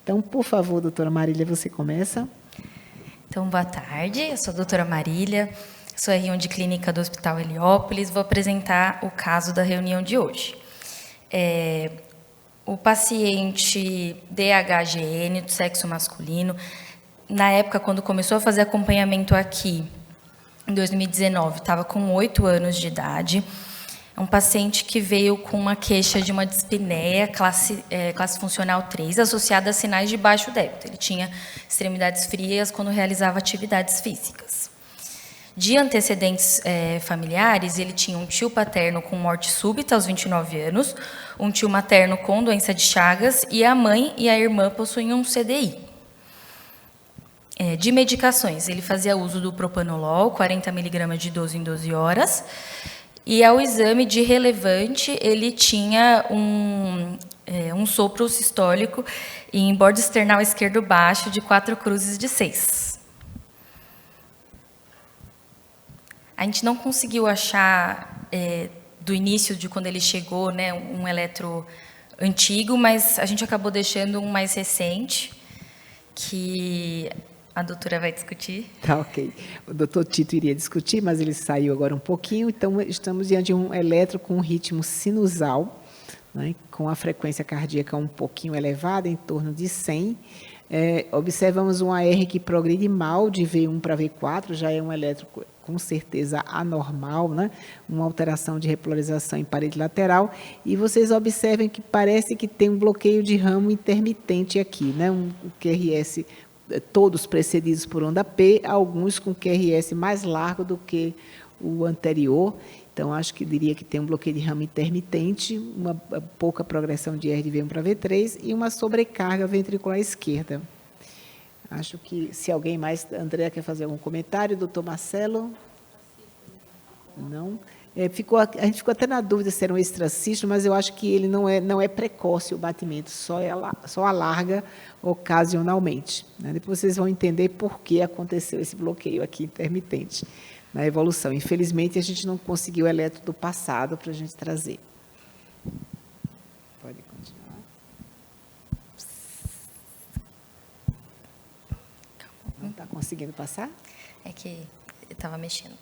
Então, por favor, doutora Marília, você começa. Então, boa tarde, eu sou a doutora Marília, sou R1 de clínica do Hospital Heliópolis, vou apresentar o caso da reunião de hoje. O paciente DHGN, do sexo masculino, na época, quando começou a fazer acompanhamento aqui, em 2019, estava com 8 anos de idade. É um paciente que veio com uma queixa de uma dispneia, classe funcional 3, associada a sinais de baixo débito. Ele tinha extremidades frias quando realizava atividades físicas. De antecedentes familiares, ele tinha um tio paterno com morte súbita aos 29 anos, um tio materno com doença de Chagas, e a mãe e a irmã possuíam um CDI. De medicações, ele fazia uso do propanolol, 40 mg de 12 em 12 horas, e ao exame de relevante, ele tinha um sopro sistólico em bordo external esquerdo baixo de 4 cruzes de 6. A gente não conseguiu achar, do início de quando ele chegou, né, um eletro antigo, mas a gente acabou deixando um mais recente, que a doutora vai discutir. Tá, ok. O doutor Tito iria discutir, mas ele saiu agora um pouquinho. Então, estamos diante de um eletro com um ritmo sinusal, né, com a frequência cardíaca um pouquinho elevada, em torno de 100. Observamos um AR que progride mal de V1 para V4, já é um eletro com certeza anormal, né? Uma alteração de repolarização em parede lateral. E vocês observem que parece que tem um bloqueio de ramo intermitente aqui, né? Um QRS, todos precedidos por onda P, alguns com QRS mais largo do que o anterior. Então, acho que diria que tem um bloqueio de ramo intermitente, uma pouca progressão de R de V1 para V3 e uma sobrecarga ventricular esquerda. Acho que, se alguém mais, André, quer fazer algum comentário, doutor Marcelo? Não? A gente ficou até na dúvida se era um extracisto, mas eu acho que ele não é precoce o batimento, só alarga ocasionalmente, né? Depois vocês vão entender por que aconteceu esse bloqueio aqui intermitente na evolução. Infelizmente, a gente não conseguiu o eletro do passado para a gente trazer. Pode continuar. Não está conseguindo passar? É que eu estava mexendo.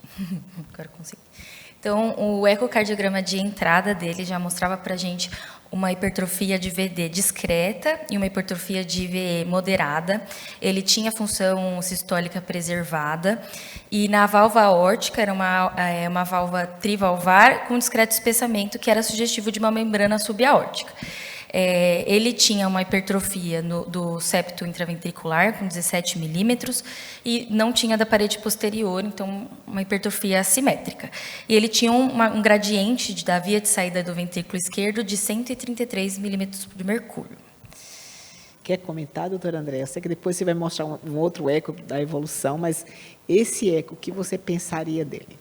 Agora consegui. Então, o ecocardiograma de entrada dele já mostrava para a gente uma hipertrofia de VD discreta e uma hipertrofia de VE moderada. Ele tinha função sistólica preservada e na válvula aórtica era uma válvula trivalvar com discreto espessamento que era sugestivo de uma membrana subaórtica. Ele tinha uma hipertrofia do septo intraventricular com 17 milímetros e não tinha da parede posterior, então uma hipertrofia assimétrica. E ele tinha um gradiente da via de saída do ventrículo esquerdo de 133 milímetros de mercúrio. Quer comentar, doutora André? Eu sei que depois você vai mostrar um outro eco da evolução, mas esse eco, o que você pensaria dele?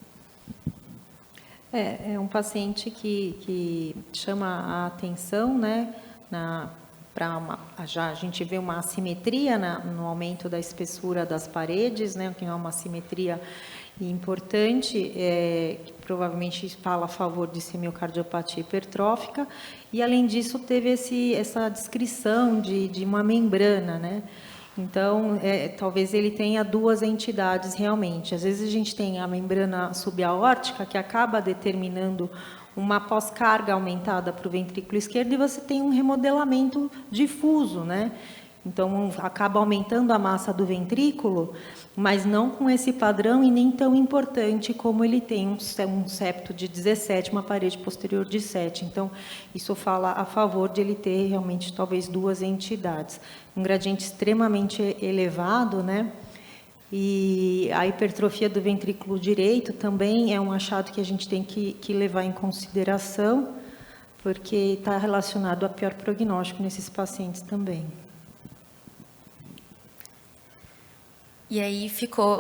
É um paciente que chama a atenção, né? A gente vê uma assimetria no aumento da espessura das paredes, né? Que é uma assimetria importante, que provavelmente fala a favor de semioardiopatia hipertrófica, e além disso teve essa descrição de uma membrana, né? Então, talvez ele tenha duas entidades realmente. Às vezes a gente tem a membrana subaórtica, que acaba determinando uma pós-carga aumentada para o ventrículo esquerdo, e você tem um remodelamento difuso, né? Então, acaba aumentando a massa do ventrículo, mas não com esse padrão e nem tão importante como ele tem um septo de 17, uma parede posterior de 7. Então, isso fala a favor de ele ter realmente talvez duas entidades. Um gradiente extremamente elevado, né? E a hipertrofia do ventrículo direito também é um achado que a gente tem que levar em consideração, porque está relacionado a pior prognóstico nesses pacientes também. E aí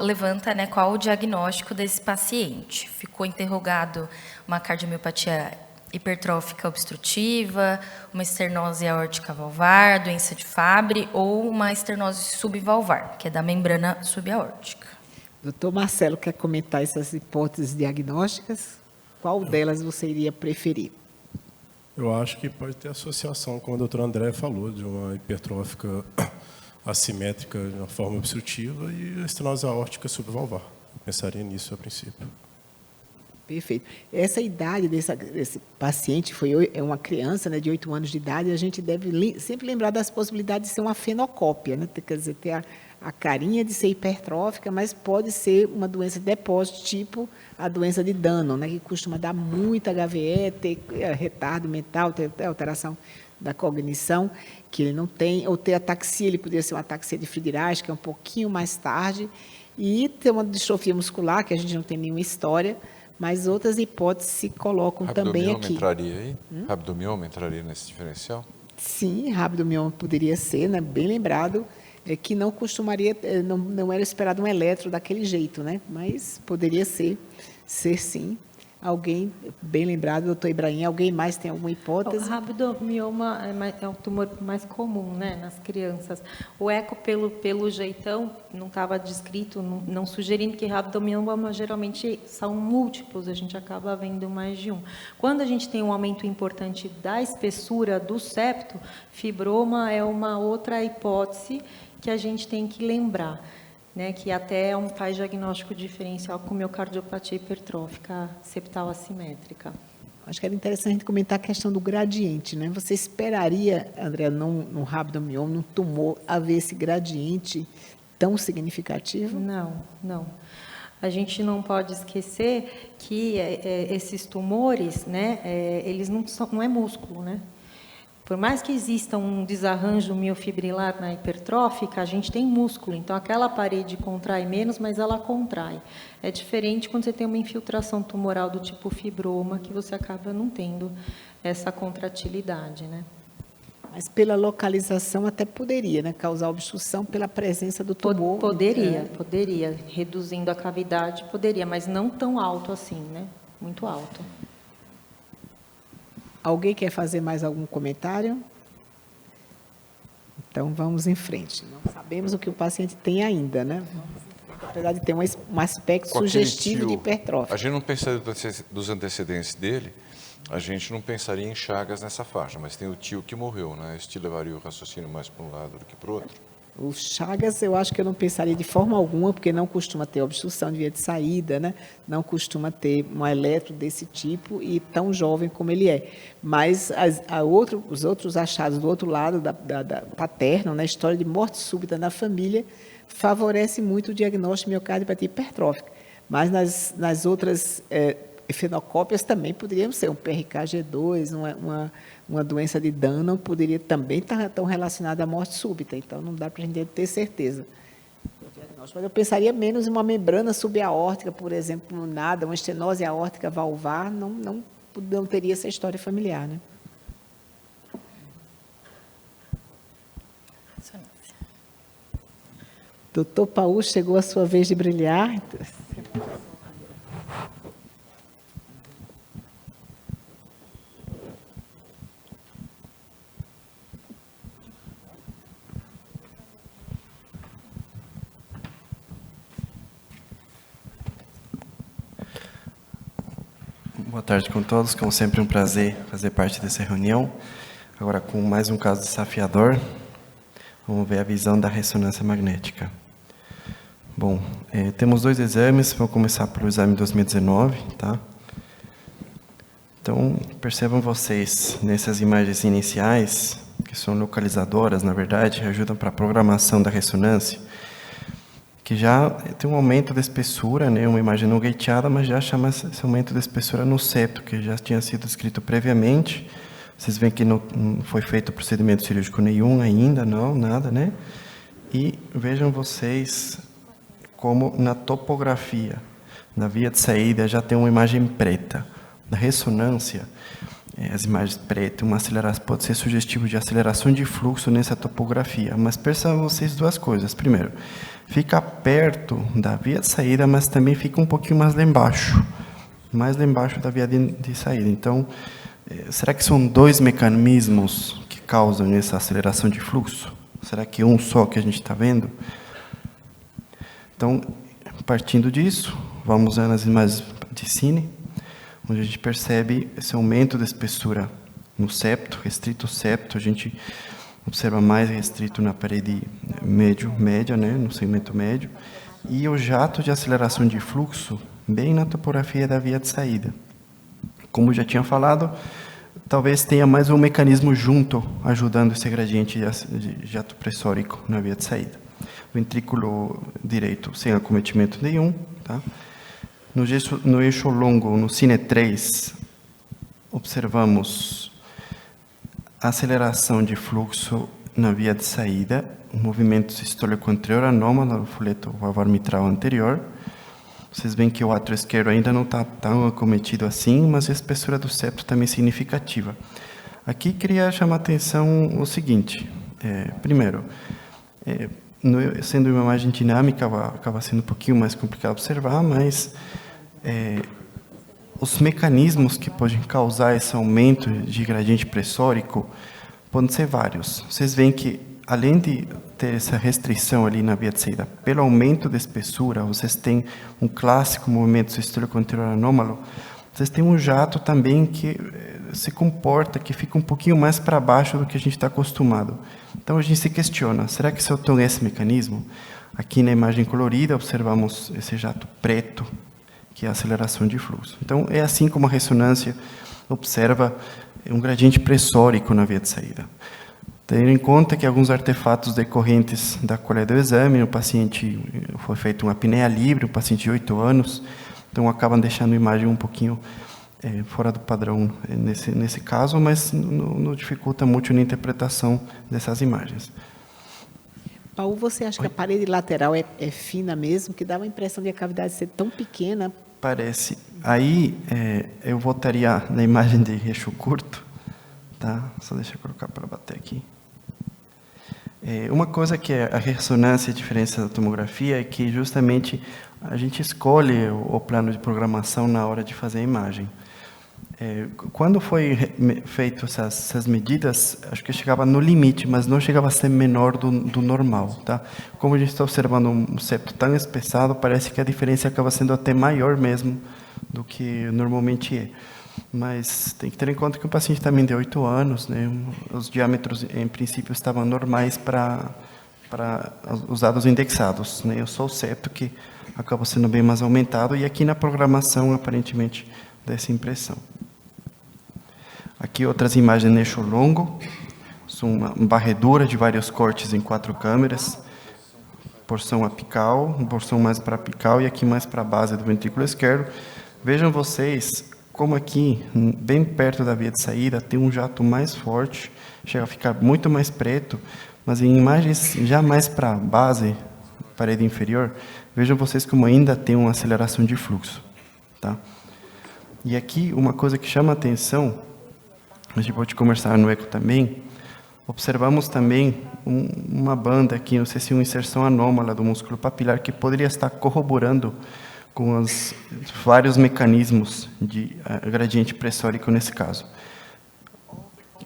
levanta, né, qual o diagnóstico desse paciente. Ficou interrogado uma cardiomiopatia hipertrófica obstrutiva, uma esternose aórtica valvar, doença de Fabry ou uma esternose subvalvar, que é da membrana subaórtica. Doutor Marcelo, quer comentar essas hipóteses diagnósticas? Qual delas você iria preferir? Eu acho que pode ter associação, como a doutora Andréa falou, de uma hipertrófica assimétrica de uma forma obstrutiva e a estenose aórtica subvalvar. Eu pensaria nisso a princípio. Perfeito. Essa idade desse paciente é uma criança, né, de 8 anos de idade, e a gente deve sempre lembrar das possibilidades de ser uma fenocópia, né? Quer dizer, ter a carinha de ser hipertrófica, mas pode ser uma doença de depósito, tipo a doença de Danon, né, que costuma dar muita HVE, ter retardo mental, ter alteração da cognição, que ele não tem, ou ter ataxia, ele poderia ser uma ataxia de Friedreich, que é um pouquinho mais tarde, e ter uma distrofia muscular, que a gente não tem nenhuma história, mas outras hipóteses se colocam também aqui. Entraria aí? Rabdomioma entraria nesse diferencial? Sim, rabdomioma poderia ser, né? Bem lembrado, que não costumaria, não era esperado um eletro daquele jeito, né? Mas poderia ser sim. Alguém, bem lembrado, doutor Ibrahim, alguém mais tem alguma hipótese? O rabdomioma é um tumor mais comum, né, nas crianças. O eco, pelo jeitão, não estava descrito, não sugerindo que rabdomioma geralmente são múltiplos, a gente acaba vendo mais de um. Quando a gente tem um aumento importante da espessura do septo, fibroma é uma outra hipótese que a gente tem que lembrar, né, que até faz diagnóstico diferencial com miocardiopatia hipertrófica septal assimétrica. Acho que era interessante a gente comentar a questão do gradiente, né? Você esperaria, André, no rabdomioma, num tumor, haver esse gradiente tão significativo? Não. A gente não pode esquecer que esses tumores, né, eles não é músculo, né? Por mais que exista um desarranjo miofibrilar na hipertrófica, a gente tem músculo, então aquela parede contrai menos, mas ela contrai. É diferente quando você tem uma infiltração tumoral do tipo fibroma, que você acaba não tendo essa contratilidade, né? Mas pela localização até poderia, né, causar obstrução pela presença do tumor. Poderia. Reduzindo a cavidade, poderia, mas não tão alto assim, né? Muito alto. Alguém quer fazer mais algum comentário? Então, vamos em frente. Não sabemos o que o paciente tem ainda, né? Apesar de ter um aspecto sugestivo de hipertrófia. A gente não pensaria dos antecedentes dele, a gente não pensaria em Chagas nessa faixa, mas tem o tio que morreu, né? Isso te levaria o raciocínio mais para um lado do que para o outro? O Chagas, eu acho que eu não pensaria de forma alguma, porque não costuma ter obstrução de via de saída, né? Não costuma ter um eletro desse tipo e tão jovem como ele é. Mas os outros achados do outro lado, da paterno, na história de morte súbita na família, favorece muito o diagnóstico de miocardiopatia hipertrófica. Mas nas outras fenocópias também poderiam ser um PRKG2, uma doença de Danon poderia também estar tão relacionada à morte súbita, então não dá para a gente ter certeza. Mas eu pensaria menos em uma membrana subaórtica, por exemplo, uma estenose aórtica valvar, não teria essa história familiar, né? Doutor Paul, chegou a sua vez de brilhar. Boa tarde com todos, como sempre um prazer fazer parte dessa reunião. Agora com mais um caso desafiador, vamos ver a visão da ressonância magnética. Bom, temos 2 exames, vou começar pelo exame 2019, tá? Então, percebam vocês, nessas imagens iniciais, que são localizadoras, na verdade, ajudam para a programação da ressonância, que já tem um aumento da espessura, né, uma imagem não gateada, mas já chama esse aumento da espessura no septo, que já tinha sido escrito previamente. Vocês veem que não foi feito o procedimento cirúrgico nenhum ainda, nada, né? E vejam vocês como na topografia, na via de saída, já tem uma imagem preta. Na ressonância, as imagens pretas, pode ser sugestivo de aceleração de fluxo nessa topografia. Mas percebam vocês 2 coisas. Primeiro, fica perto da via de saída, mas também fica um pouquinho mais lá embaixo da via de saída. Então, será que são 2 mecanismos que causam essa aceleração de fluxo? Será que um só que a gente está vendo? Então, partindo disso, vamos ver nas imagens de cine, onde a gente percebe esse aumento da espessura no septo, restrito septo, a gente observa mais restrito na parede média, né, no segmento médio, e o jato de aceleração de fluxo bem na topografia da via de saída. Como já tinha falado, talvez tenha mais um mecanismo junto, ajudando esse gradiente de jato pressórico na via de saída. Ventrículo direito sem acometimento nenhum. Tá? No eixo longo, no Cine 3, observamos aceleração de fluxo na via de saída, um movimento sistólico anterior anômalo do folheto valvar mitral anterior. Vocês veem que o átrio esquerdo ainda não está tão acometido assim, mas a espessura do septo também é significativa. Aqui queria chamar a atenção o seguinte. Primeiro, sendo uma imagem dinâmica, acaba sendo um pouquinho mais complicado observar, mas os mecanismos que podem causar esse aumento de gradiente pressórico podem ser vários. Vocês veem que, além de ter essa restrição ali na via de saída, pelo aumento da espessura, vocês têm um clássico movimento sistólico anterior anômalo, vocês têm um jato também que se comporta, que fica um pouquinho mais para baixo do que a gente está acostumado. Então, a gente se questiona, será que se eu tenho esse mecanismo? Aqui na imagem colorida, observamos esse jato preto, que é a aceleração de fluxo. Então, é assim como a ressonância observa um gradiente pressórico na via de saída. Tendo em conta que alguns artefatos decorrentes da coleta do exame, o paciente foi feito uma apneia livre, um paciente de 8 anos, então acabam deixando a imagem um pouquinho fora do padrão nesse caso, mas não dificulta muito na interpretação dessas imagens. Paulo, você acha que a parede lateral é fina mesmo, que dá uma impressão de a cavidade ser tão pequena? Parece. Aí, eu voltaria na imagem de eixo curto, tá? Só deixa eu colocar para bater aqui. Uma coisa que a ressonância e a diferença da tomografia é que justamente a gente escolhe o plano de programação na hora de fazer a imagem. Quando foi feito essas medidas, acho que chegava no limite, mas não chegava a ser menor do normal. Tá? Como a gente está observando um septo tão espessado, parece que a diferença acaba sendo até maior mesmo do que normalmente é. Mas tem que ter em conta que o paciente também de 8 anos, né, os diâmetros, em princípio, estavam normais para os dados indexados. Né, eu sou o septo que acaba sendo bem mais aumentado, e aqui na programação, aparentemente, dessa impressão. Aqui outras imagens no eixo longo, são uma varredura de vários cortes em 4 câmeras, porção apical, porção mais para apical e aqui mais para a base do ventrículo esquerdo. Vejam vocês como aqui, bem perto da via de saída, tem um jato mais forte, chega a ficar muito mais preto, mas em imagens já mais para a base, parede inferior, vejam vocês como ainda tem uma aceleração de fluxo. Tá? E aqui, uma coisa que chama a atenção, a gente pode conversar no eco também, observamos também uma banda aqui, não sei se uma inserção anômala do músculo papilar, que poderia estar corroborando com os vários mecanismos de gradiente pressórico nesse caso.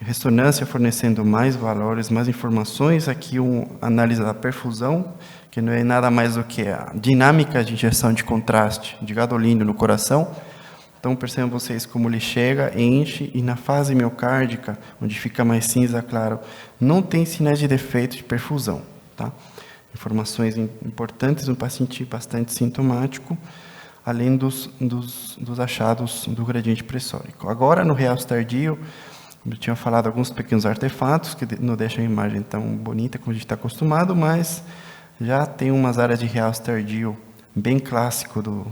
Ressonância fornecendo mais valores, mais informações. Aqui uma análise da perfusão, que não é nada mais do que a dinâmica de injeção de contraste de gadolínio no coração. Então, percebam vocês como ele chega, enche, e na fase miocárdica, onde fica mais cinza claro, não tem sinais de defeito de perfusão. Tá? Informações importantes, um paciente bastante sintomático, além dos achados do gradiente pressórico. Agora, no realce tardio, eu tinha falado alguns pequenos artefatos, que não deixam a imagem tão bonita como a gente está acostumado, mas já tem umas áreas de realce tardio bem clássico do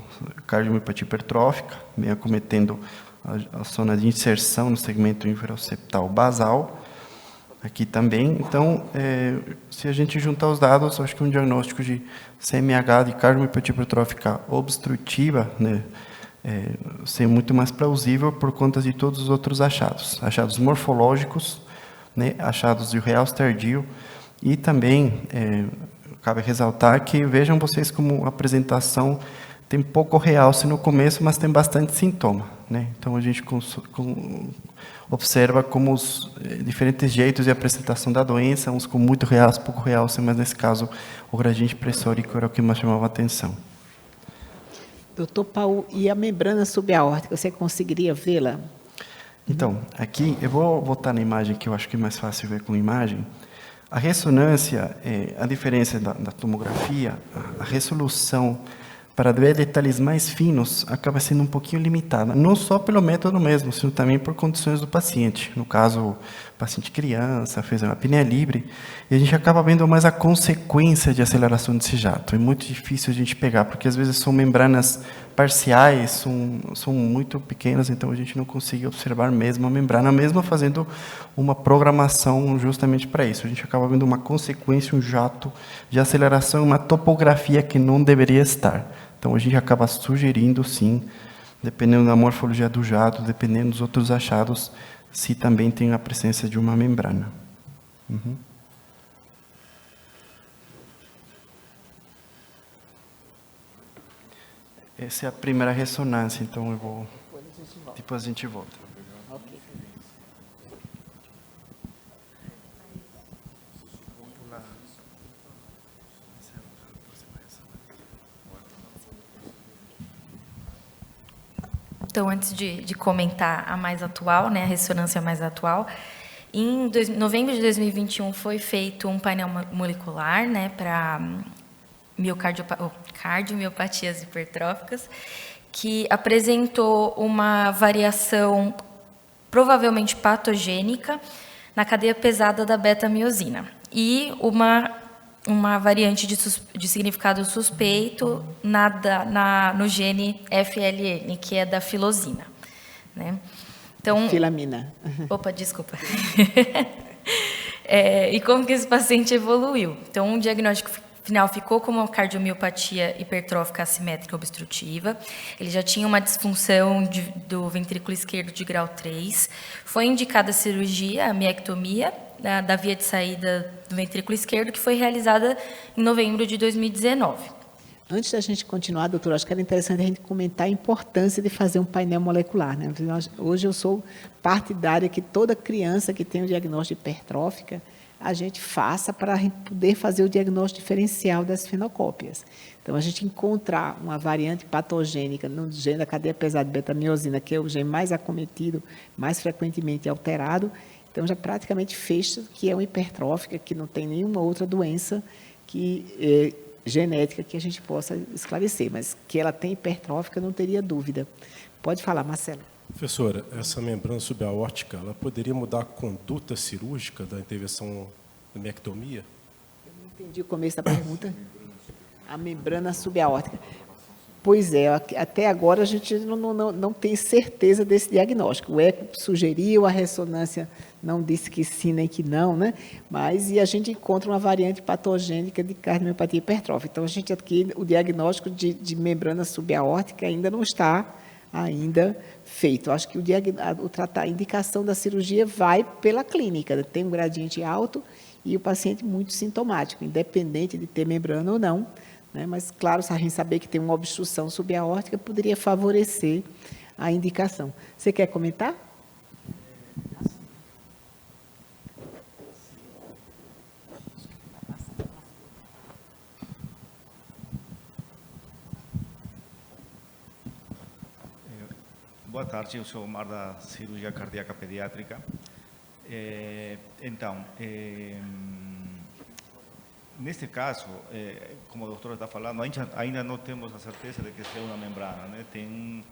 cardiomiopatia hipertrófica, bem acometendo a zona de inserção no segmento inferoceptal basal, aqui também. Então, se a gente juntar os dados, acho que um diagnóstico de CMH de cardiomiopatia hipertrófica obstrutiva, né, ser muito mais plausível por conta de todos os outros achados morfológicos, né, achados de realce tardio, e também cabe ressaltar que vejam vocês como a apresentação tem pouco realce no começo, mas tem bastante sintoma, né? Então a gente observa como os diferentes jeitos de apresentação da doença, uns com muito realce, pouco realce, mas nesse caso o gradiente pressórico era o que mais chamava a atenção. Doutor Paulo, e a membrana subaórtica, você conseguiria vê-la? Então, aqui, eu vou voltar na imagem, que eu acho que é mais fácil ver com imagem. A ressonância, a diferença da tomografia, a resolução para ver detalhes mais finos acaba sendo um pouquinho limitada, não só pelo método mesmo, sino também por condições do paciente. No caso, o paciente criança, fez uma apneia livre, e a gente acaba vendo mais a consequência de aceleração desse jato. É muito difícil a gente pegar, porque às vezes são membranas parciais, são muito pequenas, então a gente não consegue observar mesmo a membrana, mesmo fazendo uma programação justamente para isso. A gente acaba vendo uma consequência, um jato de aceleração, uma topografia que não deveria estar. Então, a gente acaba sugerindo, sim, dependendo da morfologia do jato, dependendo dos outros achados, se também tem a presença de uma membrana. Uhum. Essa é a primeira ressonância, então eu vou... Depois a gente volta. Ok. Então, antes de comentar a mais atual, né, a ressonância mais atual, em novembro de 2021 foi feito um painel molecular, né, para cardiomiopatias hipertróficas, que apresentou uma variação provavelmente patogênica na cadeia pesada da beta-miosina e uma variante de significado suspeito no gene FLN, que é da filosina, né? Então, Filamina. Opa, desculpa. E como que esse paciente evoluiu? Então, o diagnóstico final ficou como uma cardiomiopatia hipertrófica assimétrica obstrutiva. Ele já tinha uma disfunção do ventrículo esquerdo de grau 3. Foi indicada a cirurgia, a miectomia, da via de saída do ventrículo esquerdo, que foi realizada em novembro de 2019. Antes da gente continuar, doutor, acho que era interessante a gente comentar a importância de fazer um painel molecular, né? Hoje eu sou partidária que toda criança que tem o diagnóstico de hipertrófica, a gente faça para poder fazer o diagnóstico diferencial das fenocópias. Então, a gente encontrar uma variante patogênica no gene da cadeia pesada de beta-miosina, que é o gene mais acometido, mais frequentemente alterado, então já praticamente fecha que é uma hipertrófica, que não tem nenhuma outra doença genética que a gente possa esclarecer, mas que ela tem hipertrófica, não teria dúvida. Pode falar, Marcelo. Professora, essa membrana subaórtica, ela poderia mudar a conduta cirúrgica da intervenção da miectomia? Eu não entendi o começo da pergunta. A membrana subaórtica. Pois é, até agora a gente não tem certeza desse diagnóstico. O eco sugeriu, a ressonância não disse que sim nem que não, né? E a gente encontra uma variante patogênica de cardiomiopatia hipertrófica. Então, a gente aqui, o diagnóstico de membrana subaórtica ainda não está feito. Acho que a indicação da cirurgia vai pela clínica, tem um gradiente alto e o paciente muito sintomático, independente de ter membrana ou não, né? Mas, claro, se a gente saber que tem uma obstrução subaórtica, poderia favorecer a indicação. Você quer comentar? Boa tarde, eu sou o Mar da Cirurgia Cardíaca Pediátrica. Neste caso, como a doutora está falando, ainda não temos a certeza de que é uma membrana, né? Tem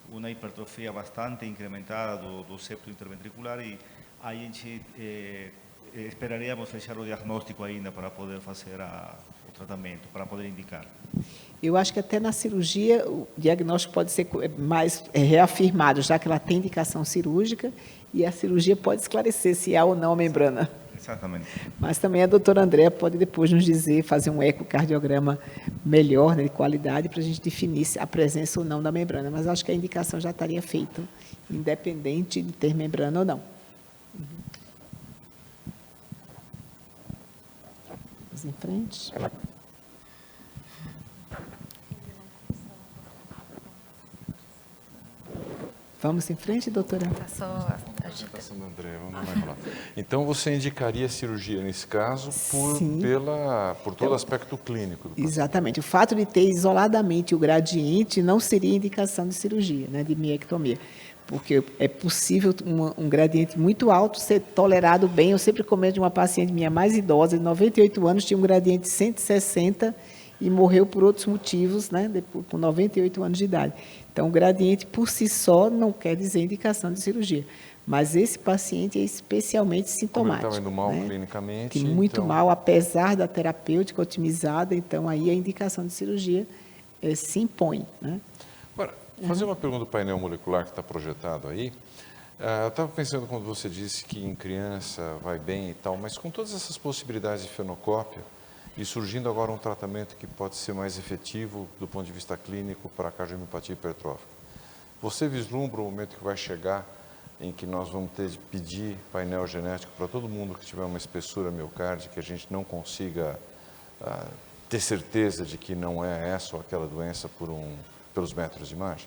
uma hipertrofia bastante incrementada do septo interventricular e a gente esperaríamos fechar o diagnóstico ainda para poder fazer o tratamento, para poder indicar. Eu acho que até na cirurgia o diagnóstico pode ser mais reafirmado, já que ela tem indicação cirúrgica, e a cirurgia pode esclarecer se há ou não a membrana. Exatamente. Mas também a doutora Andréa pode depois nos dizer, fazer um ecocardiograma melhor, né, de qualidade, para a gente definir se a presença ou não da membrana. Mas acho que a indicação já estaria feita, independente de ter membrana ou não. Vamos em frente. Vamos em frente, doutora? Tá só Apresentação do André, vamos mais lá. Então, você indicaria a cirurgia nesse caso por todo o aspecto clínico do paciente? Exatamente. O fato de ter isoladamente o gradiente não seria indicação de cirurgia, né, de miectomia. porque é possível um gradiente muito alto ser tolerado bem. Eu sempre comento de uma paciente minha mais idosa, de 98 anos, tinha um gradiente de 160 e morreu por outros motivos, né, depois, com 98 anos de idade. Então, o gradiente por si só não quer dizer indicação de cirurgia, mas esse paciente é especialmente sintomático. Como ele estava indo mal, né? clinicamente. Que muito então... mal, apesar da terapêutica otimizada, então aí a indicação de cirurgia se impõe. Né? Agora, fazer uma pergunta do painel molecular que está projetado aí. Eu estava pensando quando você disse que em criança vai bem e tal, mas com todas essas possibilidades de fenocópia e surgindo agora um tratamento que pode ser mais efetivo do ponto de vista clínico para a cardiomiopatia hipertrófica, você vislumbra o momento que vai chegar em que nós vamos ter de pedir painel genético para todo mundo que tiver uma espessura miocárdica, que a gente não consiga ter certeza de que não é essa ou aquela doença pelos métodos de imagem?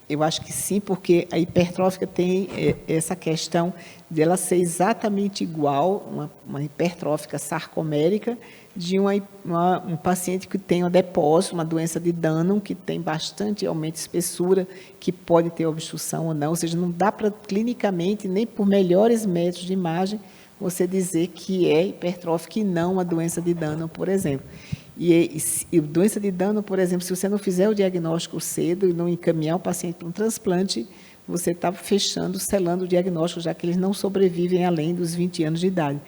Eu acho que sim, porque a hipertrófica tem essa questão de ela ser exatamente igual, uma hipertrófica sarcomérica, de um paciente que tem um depósito, uma doença de Danon, que tem bastante aumento de espessura, que pode ter obstrução ou não. Ou seja, não dá para, clinicamente, nem por melhores métodos de imagem, você dizer que é hipertrófica e não uma doença de Danon, por exemplo. E doença de Danon, por exemplo, se você não fizer o diagnóstico cedo e não encaminhar o paciente para um transplante, você está fechando, selando o diagnóstico, já que eles não sobrevivem além dos 20 anos de idade.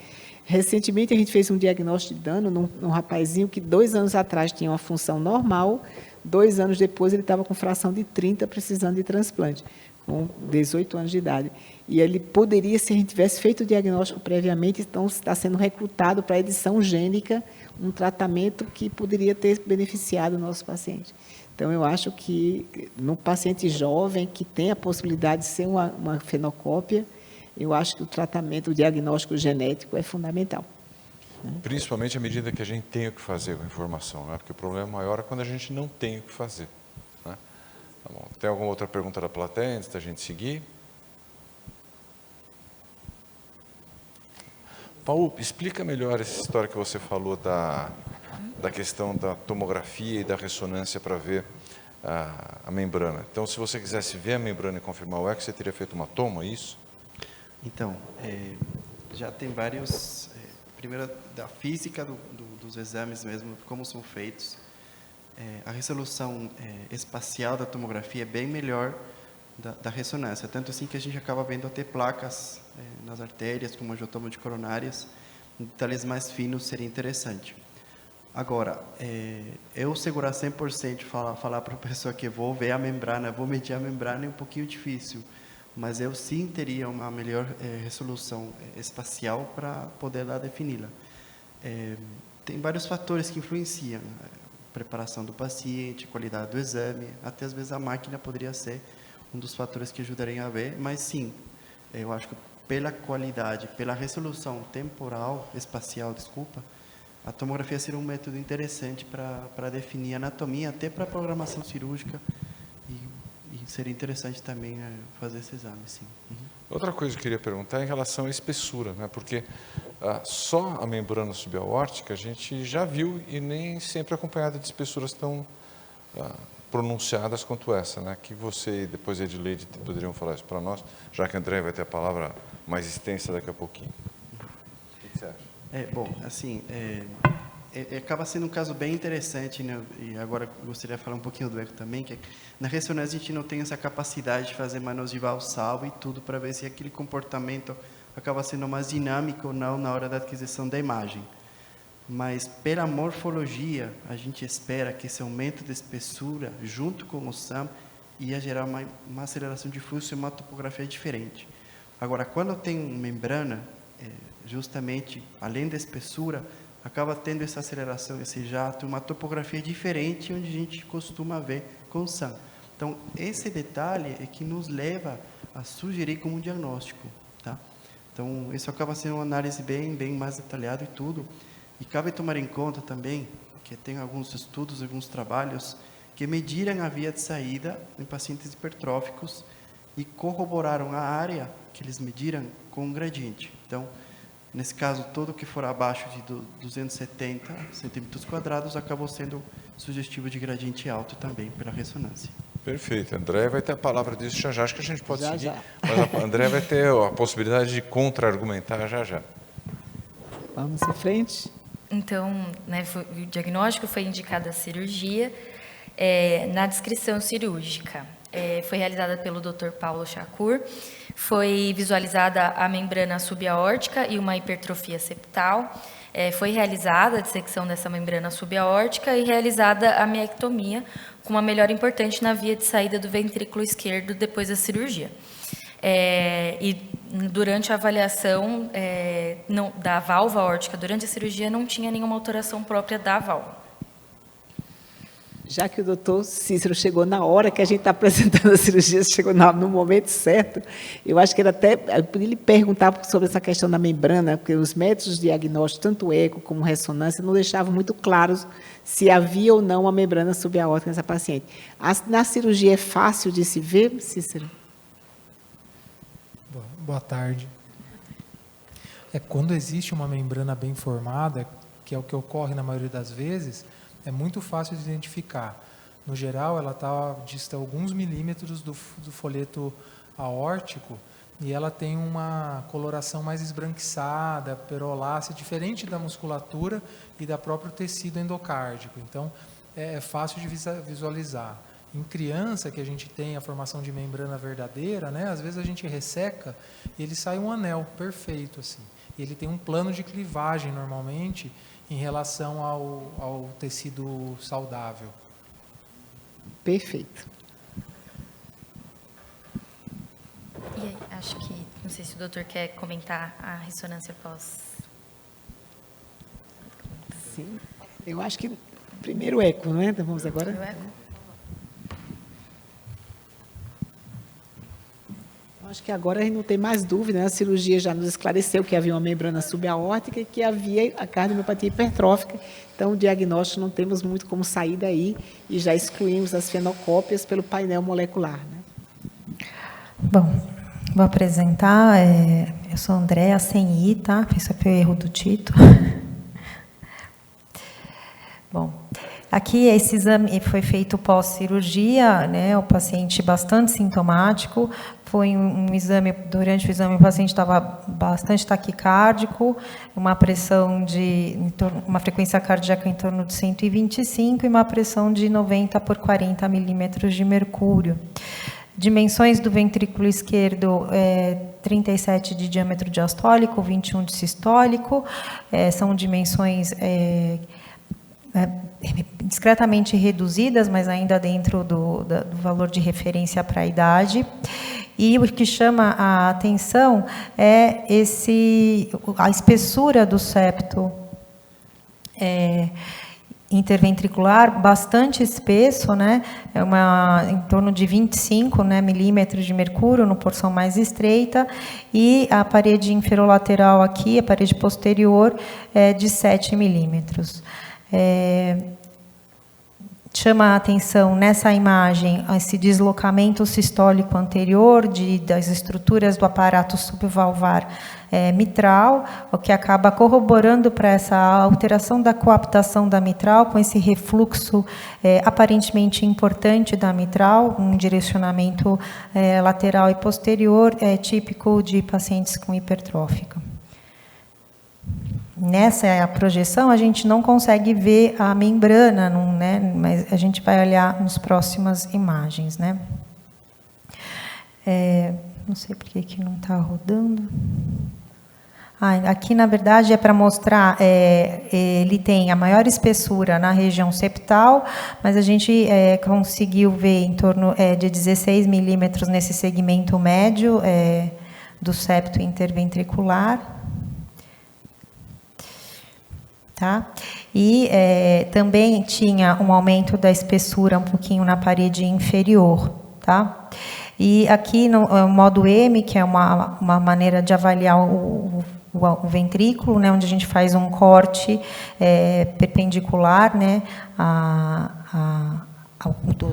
Recentemente, a gente fez um diagnóstico de Danon num rapazinho que 2 anos atrás tinha uma função normal, 2 anos depois ele estava com fração de 30, precisando de transplante, com 18 anos de idade. E ele poderia, se a gente tivesse feito o diagnóstico previamente, então está sendo recrutado para a edição gênica, um tratamento que poderia ter beneficiado o nosso paciente. Então, eu acho que no paciente jovem que tem a possibilidade de ser uma fenocópia, eu acho que o tratamento, o diagnóstico genético é fundamental. Principalmente à medida que a gente tem o que fazer com a informação, né? Porque o problema maior é quando a gente não tem o que fazer. Né? Tá bom. Tem alguma outra pergunta da plateia antes da gente seguir? Paulo, explica melhor essa história que você falou da questão da tomografia e da ressonância para ver a membrana. Então, se você quisesse ver a membrana e confirmar o eco, você teria feito uma toma, é isso? Então, já tem vários... primeiro, da física dos exames mesmo, como são feitos. A resolução espacial da tomografia é bem melhor da ressonância, tanto assim que a gente acaba vendo até placas nas artérias, como angiotoma de coronárias, detalhes mais finos seria interessante. Agora, eu segurar 100%, falar para a pessoa que vou ver a membrana, vou medir a membrana é um pouquinho difícil, mas eu sim teria uma melhor resolução espacial para poder lá defini-la. Tem vários fatores que influenciam, preparação do paciente, qualidade do exame, até às vezes a máquina poderia ser um dos fatores que ajudariam a ver, mas sim, eu acho que pela qualidade, pela resolução temporal, espacial, desculpa, a tomografia seria um método interessante para definir a anatomia, até para a programação cirúrgica, e seria interessante também fazer esse exame, sim. Uhum. Outra coisa que eu queria perguntar é em relação à espessura, né? Porque só a membrana subaórtica a gente já viu e nem sempre acompanhada de espessuras tão pronunciadas quanto essa, né? Que você e depois a Edileide poderiam falar isso para nós, já que a André vai ter a palavra mais extensa daqui a pouquinho. O que você acha? Bom, assim, acaba sendo um caso bem interessante, né? E agora eu gostaria de falar um pouquinho do eco também, que na ressonância a gente não tem essa capacidade de fazer manejo de valsalva e tudo para ver se aquele comportamento acaba sendo mais dinâmico ou não na hora da aquisição da imagem. Mas pela morfologia, a gente espera que esse aumento de espessura, junto com o SAM, ia gerar uma aceleração de fluxo e uma topografia diferente. Agora, quando tem membrana, justamente, além da espessura, acaba tendo essa aceleração, esse jato, uma topografia diferente, onde a gente costuma ver com o SAM. Então, esse detalhe é que nos leva a sugerir como um diagnóstico, tá? Então, isso acaba sendo uma análise bem mais detalhada e tudo. E cabe tomar em conta também que tem alguns estudos, alguns trabalhos que mediram a via de saída em pacientes hipertróficos e corroboraram a área que eles mediram com um gradiente. Então, nesse caso, todo que for abaixo de 270 centímetros quadrados acabou sendo sugestivo de gradiente alto também pela ressonância. Perfeito. André vai ter a palavra disso já já. Acho que a gente pode seguir. Já. Mas a André vai ter a possibilidade de contra-argumentar já já. Vamos em frente. Então, né, o diagnóstico foi indicado a cirurgia. Na descrição cirúrgica, foi realizada pelo Dr. Paulo Chacur. Foi visualizada a membrana subaórtica e uma hipertrofia septal. Foi realizada a dissecção dessa membrana subaórtica e realizada a miectomia, com uma melhora importante na via de saída do ventrículo esquerdo depois da cirurgia. E durante a avaliação da válvula aórtica durante a cirurgia não tinha nenhuma alteração própria da válvula. Já que o doutor Cícero chegou na hora que a gente está apresentando a cirurgia, chegou no momento certo, eu acho que eu podia lhe perguntar sobre essa questão da membrana, porque os métodos de diagnóstico, tanto eco como ressonância, não deixavam muito claros se havia ou não uma membrana subaórtica nessa paciente. Na cirurgia é fácil de se ver, Cícero? Boa tarde. Quando existe uma membrana bem formada, que é o que ocorre na maioria das vezes, é muito fácil de identificar. No geral, ela dista alguns milímetros do folheto aórtico e ela tem uma coloração mais esbranquiçada, perolácea, diferente da musculatura e da próprio tecido endocárdico. Então, é fácil de visualizar. Em criança, que a gente tem a formação de membrana verdadeira, né, às vezes a gente resseca e ele sai um anel perfeito, assim. Ele tem um plano de clivagem, normalmente, em relação ao tecido saudável. Perfeito. E aí, acho que, não sei se o doutor quer comentar a ressonância pós. Sim, eu acho que primeiro o eco, não é? Então vamos agora. O eco. Acho que agora a gente não tem mais dúvida, né? A cirurgia já nos esclareceu que havia uma membrana subaórtica e que havia a cardiomiopatia hipertrófica. Então, o diagnóstico não temos muito como sair daí e já excluímos as fenocópias pelo painel molecular, né? Bom, vou apresentar. Eu sou Andréa, sem I, tá? Esse foi o erro do título. Bom, aqui esse exame foi feito pós-cirurgia, né? O paciente bastante sintomático. Foi um exame, durante o exame o paciente estava bastante taquicárdico, uma pressão uma frequência cardíaca em torno de 125 e uma pressão de 90 por 40 milímetros de mercúrio. Dimensões do ventrículo esquerdo, 37 de diâmetro diastólico, 21 de sistólico, são dimensões discretamente reduzidas, mas ainda dentro do valor de referência para a idade. E o que chama a atenção é a espessura do septo interventricular, bastante espesso, né? Em torno de 25, né, milímetros de mercúrio, na porção mais estreita, e a parede inferolateral aqui, a parede posterior, é de 7 milímetros. Chama a atenção nessa imagem esse deslocamento sistólico anterior das estruturas do aparato subvalvar mitral, o que acaba corroborando para essa alteração da coaptação da mitral, com esse refluxo aparentemente importante da mitral, um direcionamento lateral e posterior, típico de pacientes com hipertrófica. Nessa projeção, a gente não consegue ver a membrana, né? Mas a gente vai olhar nas próximas imagens, né? Não sei por que não está rodando. Aqui, na verdade, é para mostrar, ele tem a maior espessura na região septal, mas a gente conseguiu ver em torno de 16 milímetros nesse segmento médio do septo interventricular. Tá? E também tinha um aumento da espessura um pouquinho na parede inferior. Tá? E aqui no modo M, que é uma maneira de avaliar o ventrículo, né, onde a gente faz um corte perpendicular, né,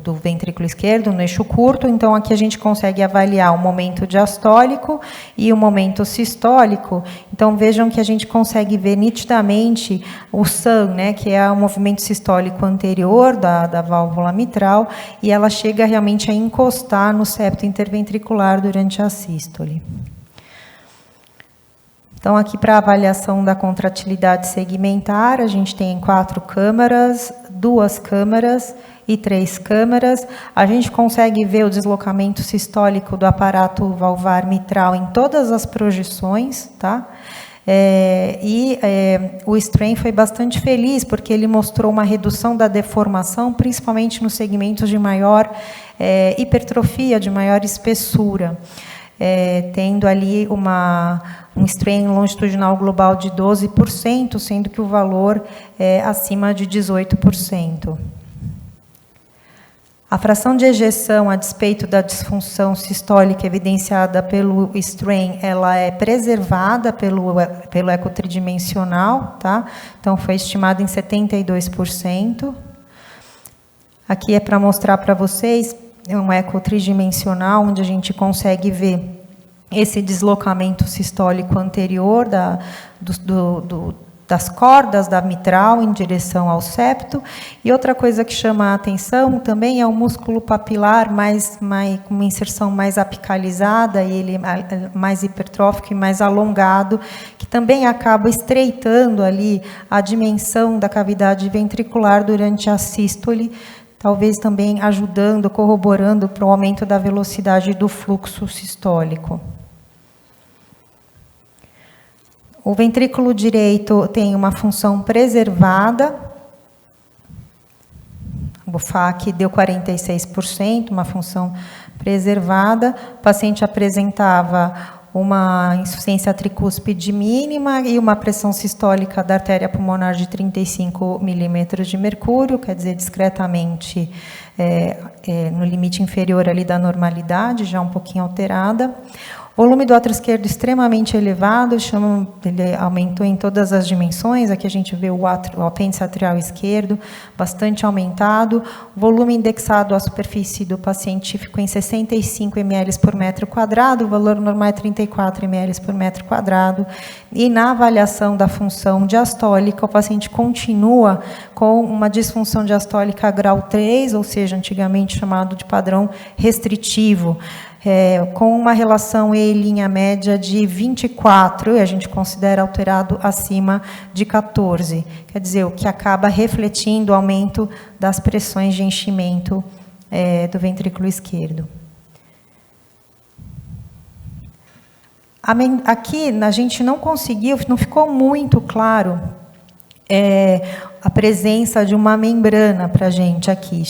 do ventrículo esquerdo, no eixo curto. Então, aqui a gente consegue avaliar o momento diastólico e o momento sistólico. Então, vejam que a gente consegue ver nitidamente o SAM, né, que é o movimento sistólico anterior da válvula mitral, e ela chega realmente a encostar no septo interventricular durante a sístole. Então, aqui para a avaliação da contratilidade segmentar, a gente tem 4 câmaras, 2 câmaras e 3 câmaras. A gente consegue ver o deslocamento sistólico do aparato valvar mitral em todas as projeções, tá? O Strain foi bastante feliz, porque ele mostrou uma redução da deformação, principalmente nos segmentos de maior hipertrofia, de maior espessura, tendo ali um strain longitudinal global de 12%, sendo que o valor é acima de 18%. A fração de ejeção, a despeito da disfunção sistólica evidenciada pelo strain, ela é preservada pelo eco tridimensional, tá? Então, foi estimado em 72%. Aqui é para mostrar para vocês, é um eco tridimensional, onde a gente consegue ver esse deslocamento sistólico anterior das cordas da mitral em direção ao septo. E outra coisa que chama a atenção também é o músculo papilar com uma inserção mais apicalizada, e ele é mais hipertrófico e mais alongado, que também acaba estreitando ali a dimensão da cavidade ventricular durante a sístole, talvez também ajudando, corroborando para o aumento da velocidade do fluxo sistólico. O ventrículo direito tem uma função preservada. O FAC deu 46%, uma função preservada. O paciente apresentava uma insuficiência tricúspide mínima e uma pressão sistólica da artéria pulmonar de 35 milímetros de mercúrio, quer dizer, discretamente no limite inferior ali da normalidade, já um pouquinho alterada. Volume do átrio esquerdo extremamente elevado, ele aumentou em todas as dimensões. Aqui a gente vê o apêndice atrial esquerdo bastante aumentado. O volume indexado à superfície do paciente ficou em 65 ml por metro quadrado, o valor normal é 34 ml por metro quadrado. E na avaliação da função diastólica, o paciente continua com uma disfunção diastólica grau 3, ou seja, antigamente chamado de padrão restritivo, com uma relação E' média de 24, e a gente considera alterado acima de 14. Quer dizer, o que acaba refletindo o aumento das pressões de enchimento do ventrículo esquerdo. Aqui a gente não ficou muito claro a presença de uma membrana para a gente aqui.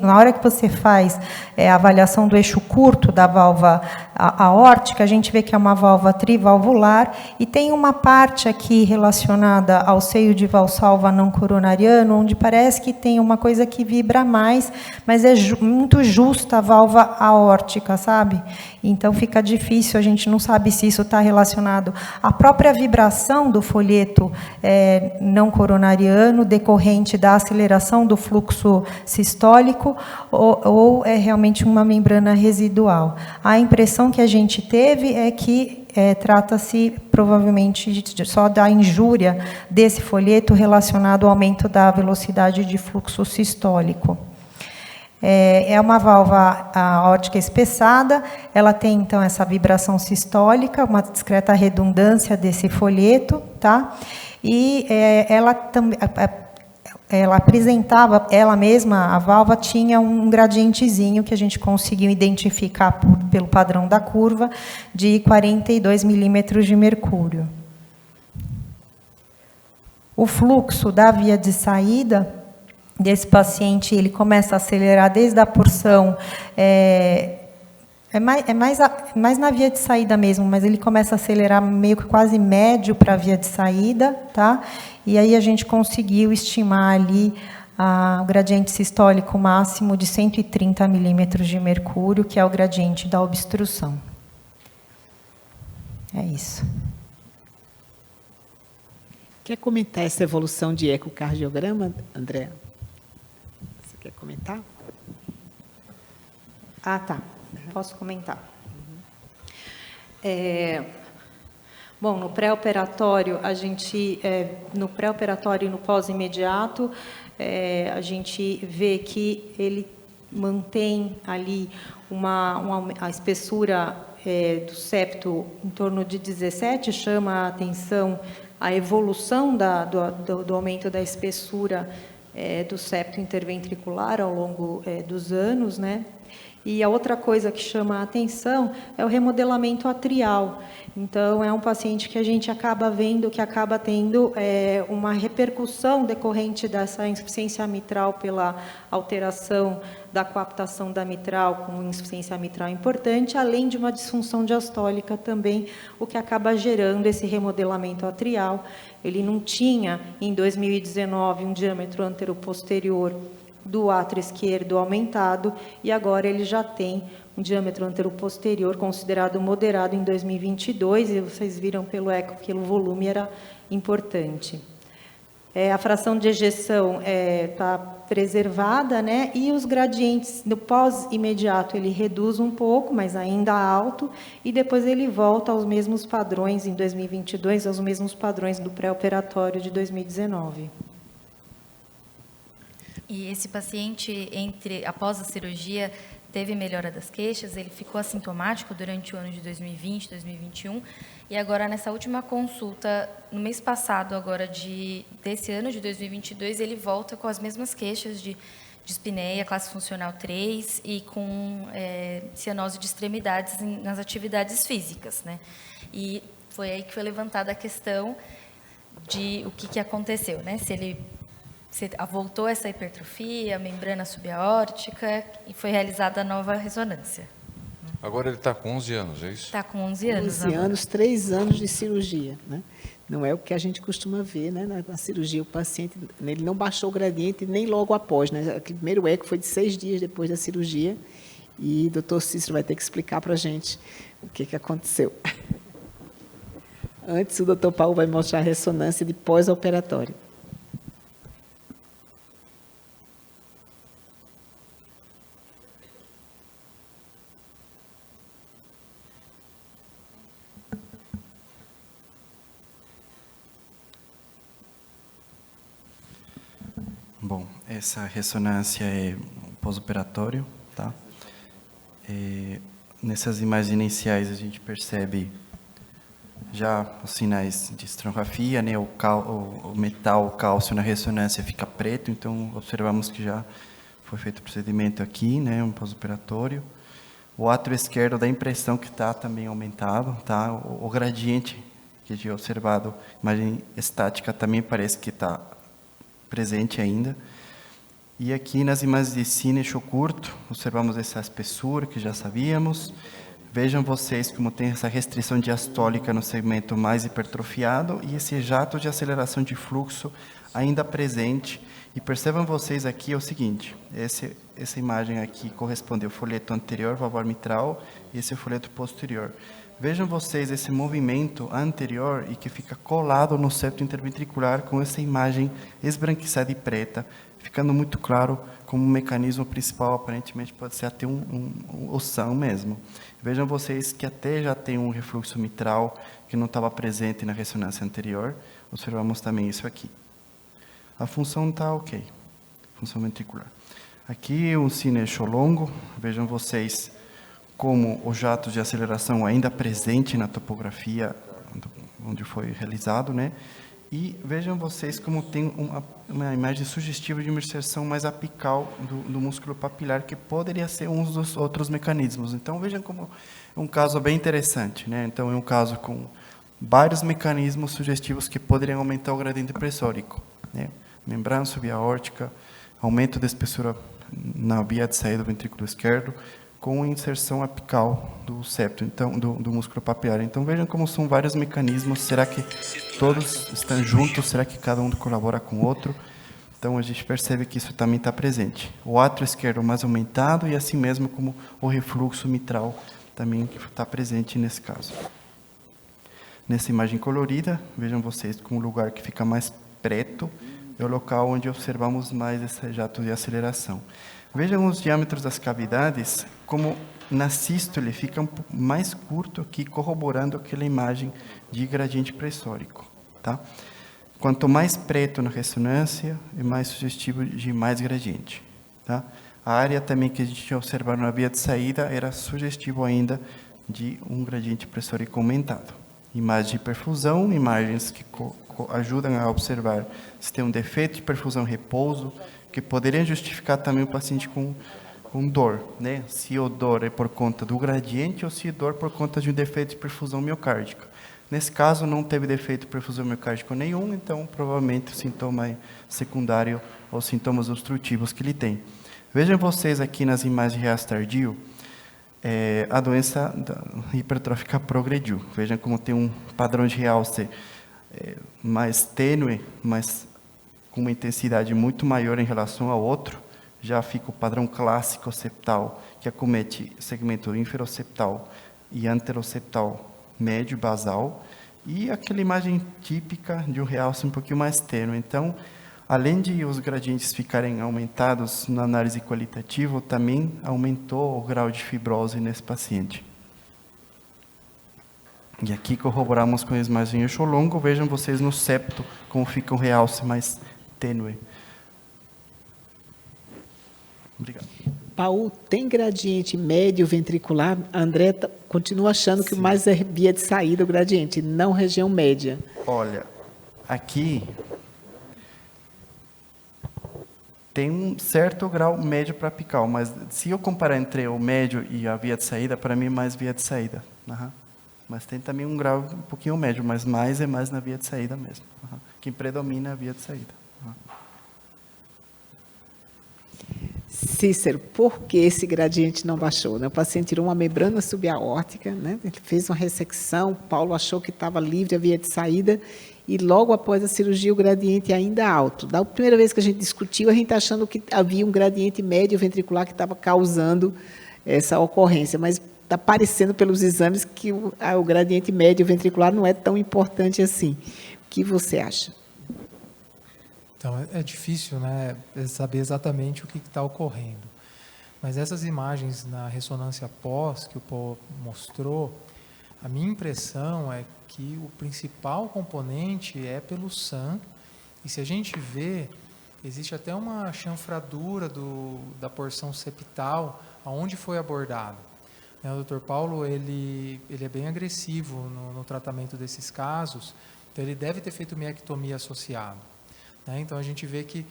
Na hora que você faz a avaliação do eixo curto da válvula aórtica, a gente vê que é uma válvula trivalvular, e tem uma parte aqui relacionada ao seio de Valsalva não coronariano, onde parece que tem uma coisa que vibra mais, mas é muito justa a válvula aórtica, sabe? Então, fica difícil, a gente não sabe se isso está relacionado à própria vibração do folheto não coronariano, decorrente da aceleração do fluxo sistólico, ou é realmente uma membrana residual. A impressão que a gente teve é que trata-se provavelmente só da injúria desse folheto relacionado ao aumento da velocidade de fluxo sistólico. É uma válvula aórtica espessada, ela tem, então, essa vibração sistólica, uma discreta redundância desse folheto, tá? E ela apresentava, ela mesma, a válvula, tinha um gradientezinho que a gente conseguiu identificar pelo padrão da curva, de 42 milímetros de mercúrio. O fluxo da via de saída desse paciente, ele começa a acelerar desde a porção, mais na via de saída mesmo, mas ele começa a acelerar meio que quase médio para a via de saída, tá? E aí a gente conseguiu estimar ali o gradiente sistólico máximo de 130 milímetros de mercúrio, que é o gradiente da obstrução. É isso. Quer comentar essa evolução de ecocardiograma, André? Quer comentar? Ah, tá. Posso comentar. Bom, no pré-operatório, no pré-operatório e no pós-imediato, a gente vê que ele mantém ali a espessura do septo em torno de 17, chama a atenção a evolução do aumento da espessura do septo interventricular ao longo dos anos, né? E a outra coisa que chama a atenção é o remodelamento atrial. Então, é um paciente que a gente acaba vendo que acaba tendo uma repercussão decorrente dessa insuficiência mitral pela alteração da coaptação da mitral com insuficiência mitral importante, além de uma disfunção diastólica também, o que acaba gerando esse remodelamento atrial. Ele não tinha, em 2019, um diâmetro anteroposterior do átrio esquerdo aumentado, e agora ele já tem um diâmetro anteroposterior considerado moderado em 2022, e vocês viram pelo eco que o volume era importante. A fração de ejeção está preservada, né? E os gradientes no pós-imediato ele reduz um pouco, mas ainda alto, e depois ele volta aos mesmos padrões em 2022, aos mesmos padrões do pré-operatório de 2019. E esse paciente, após a cirurgia, teve melhora das queixas, ele ficou assintomático durante o ano de 2020, 2021, e agora nessa última consulta, no mês passado, agora desse ano de 2022, ele volta com as mesmas queixas de dispneia, classe funcional 3, e com cianose de extremidades nas atividades físicas, né? E foi aí que foi levantada a questão de o que aconteceu, né? Se voltou essa hipertrofia, a membrana subaórtica, e foi realizada a nova ressonância. Agora ele está com 11 anos, é isso? Está com 11 anos. 11 anos, 3 anos de cirurgia, né? Não é o que a gente costuma ver, né? Na cirurgia, o paciente ele não baixou o gradiente nem logo após, né? O primeiro eco foi de 6 dias depois da cirurgia, e o doutor Cícero vai ter que explicar para a gente o que aconteceu. Antes, o doutor Paulo vai mostrar a ressonância de pós-operatório. Bom, essa ressonância é pós-operatório, tá? Nessas imagens iniciais a gente percebe já os sinais de estratigrafia, né? O metal, o cálcio na ressonância fica preto, então observamos que já foi feito o procedimento aqui, né? Um pós-operatório. O átrio esquerdo dá a impressão que está também aumentado, tá? O gradiente que a gente observado, imagem estática, também parece que está presente ainda. E aqui nas imagens de cine eixo curto, observamos essa espessura que já sabíamos. Vejam vocês como tem essa restrição diastólica no segmento mais hipertrofiado e esse jato de aceleração de fluxo ainda presente. E percebam vocês aqui o seguinte, essa imagem aqui corresponde ao folheto anterior, valvar mitral, e esse é o folheto posterior. Vejam vocês esse movimento anterior e que fica colado no septo interventricular com essa imagem esbranquiçada e preta, ficando muito claro como o mecanismo principal aparentemente pode ser até um ossão mesmo. Vejam vocês que até já tem um refluxo mitral que não estava presente na ressonância anterior. Observamos também isso aqui. A função está ok, função ventricular. Aqui um cine eixo longo, vejam vocês como o jato de aceleração ainda presente na topografia onde foi realizado, né? E vejam vocês como tem uma imagem sugestiva de uma inserção mais apical do músculo papilar, que poderia ser um dos outros mecanismos. Então, vejam como é um caso bem interessante, né? Então, é um caso com vários mecanismos sugestivos que poderiam aumentar o gradiente pressórico, né? Membrana subaórtica, aumento da espessura na via de saída do ventrículo esquerdo, com inserção apical do septo, então, do músculo papilar. Então, vejam como são vários mecanismos. Será que todos estão juntos? Será que cada um colabora com o outro? Então, a gente percebe que isso também está presente. O átrio esquerdo mais aumentado e assim mesmo como o refluxo mitral também está presente nesse caso. Nessa imagem colorida, vejam vocês com o lugar que fica mais preto, é o local onde observamos mais esse jato de aceleração. Vejam os diâmetros das cavidades, como na sístole fica um pouco mais curto aqui, corroborando aquela imagem de gradiente pressórico. Tá? Quanto mais preto na ressonância, é mais sugestivo de mais gradiente. Tá? A área também que a gente tinha observado na via de saída era sugestivo ainda de um gradiente pressórico aumentado. Imagens de perfusão, imagens que ajudam a observar se tem um defeito de perfusão repouso, que poderiam justificar também o paciente com dor, né? Se o dor é por conta do gradiente ou se é dor por conta de um defeito de perfusão miocárdica. Nesse caso, não teve defeito de perfusão miocárdica nenhum, então, provavelmente, o sintoma é secundário aos sintomas obstrutivos que ele tem. Vejam vocês aqui nas imagens de realce tardio, a doença hipertrófica progrediu. Vejam como tem um padrão de realce mais tênue, mas com uma intensidade muito maior em relação ao outro. Já fica o padrão clássico septal, que acomete segmento inferoceptal e anteroceptal médio basal, e aquela imagem típica de um realce um pouquinho mais tênue. Então, além de os gradientes ficarem aumentados na análise qualitativa, também aumentou o grau de fibrose nesse paciente. E aqui corroboramos com a imagem eixo longo. Vejam vocês no septo como fica um realce mais tênue. Obrigado. Paulo, tem gradiente médio ventricular? A André continua achando que o mais é via de saída o gradiente, não região média. Olha, aqui tem um certo grau médio para apical, mas se eu comparar entre o médio e a via de saída, para mim é mais via de saída. Uhum. Mas tem também um grau um pouquinho médio, mas mais é mais na via de saída mesmo. Uhum. Quem predomina é a via de saída. Uhum. Cícero, por que esse gradiente não baixou? O paciente tirou uma membrana subaórtica, né? Ele fez uma ressecção, Paulo achou que estava livre a via de saída, e logo após a cirurgia o gradiente ainda alto. Da primeira vez que a gente discutiu, a gente está achando que havia um gradiente médio ventricular que estava causando essa ocorrência, mas está parecendo pelos exames que o gradiente médio ventricular não é tão importante assim. O que você acha? Então, é difícil, né, saber exatamente o que está ocorrendo. Mas essas imagens na ressonância pós que o Paul mostrou, a minha impressão é que o principal componente é pelo SAM, e se a gente vê, existe até uma chanfradura da porção septal aonde foi abordado. O Dr. Paulo, ele é bem agressivo no tratamento desses casos, então ele deve ter feito miectomia associada. Então, a gente vê que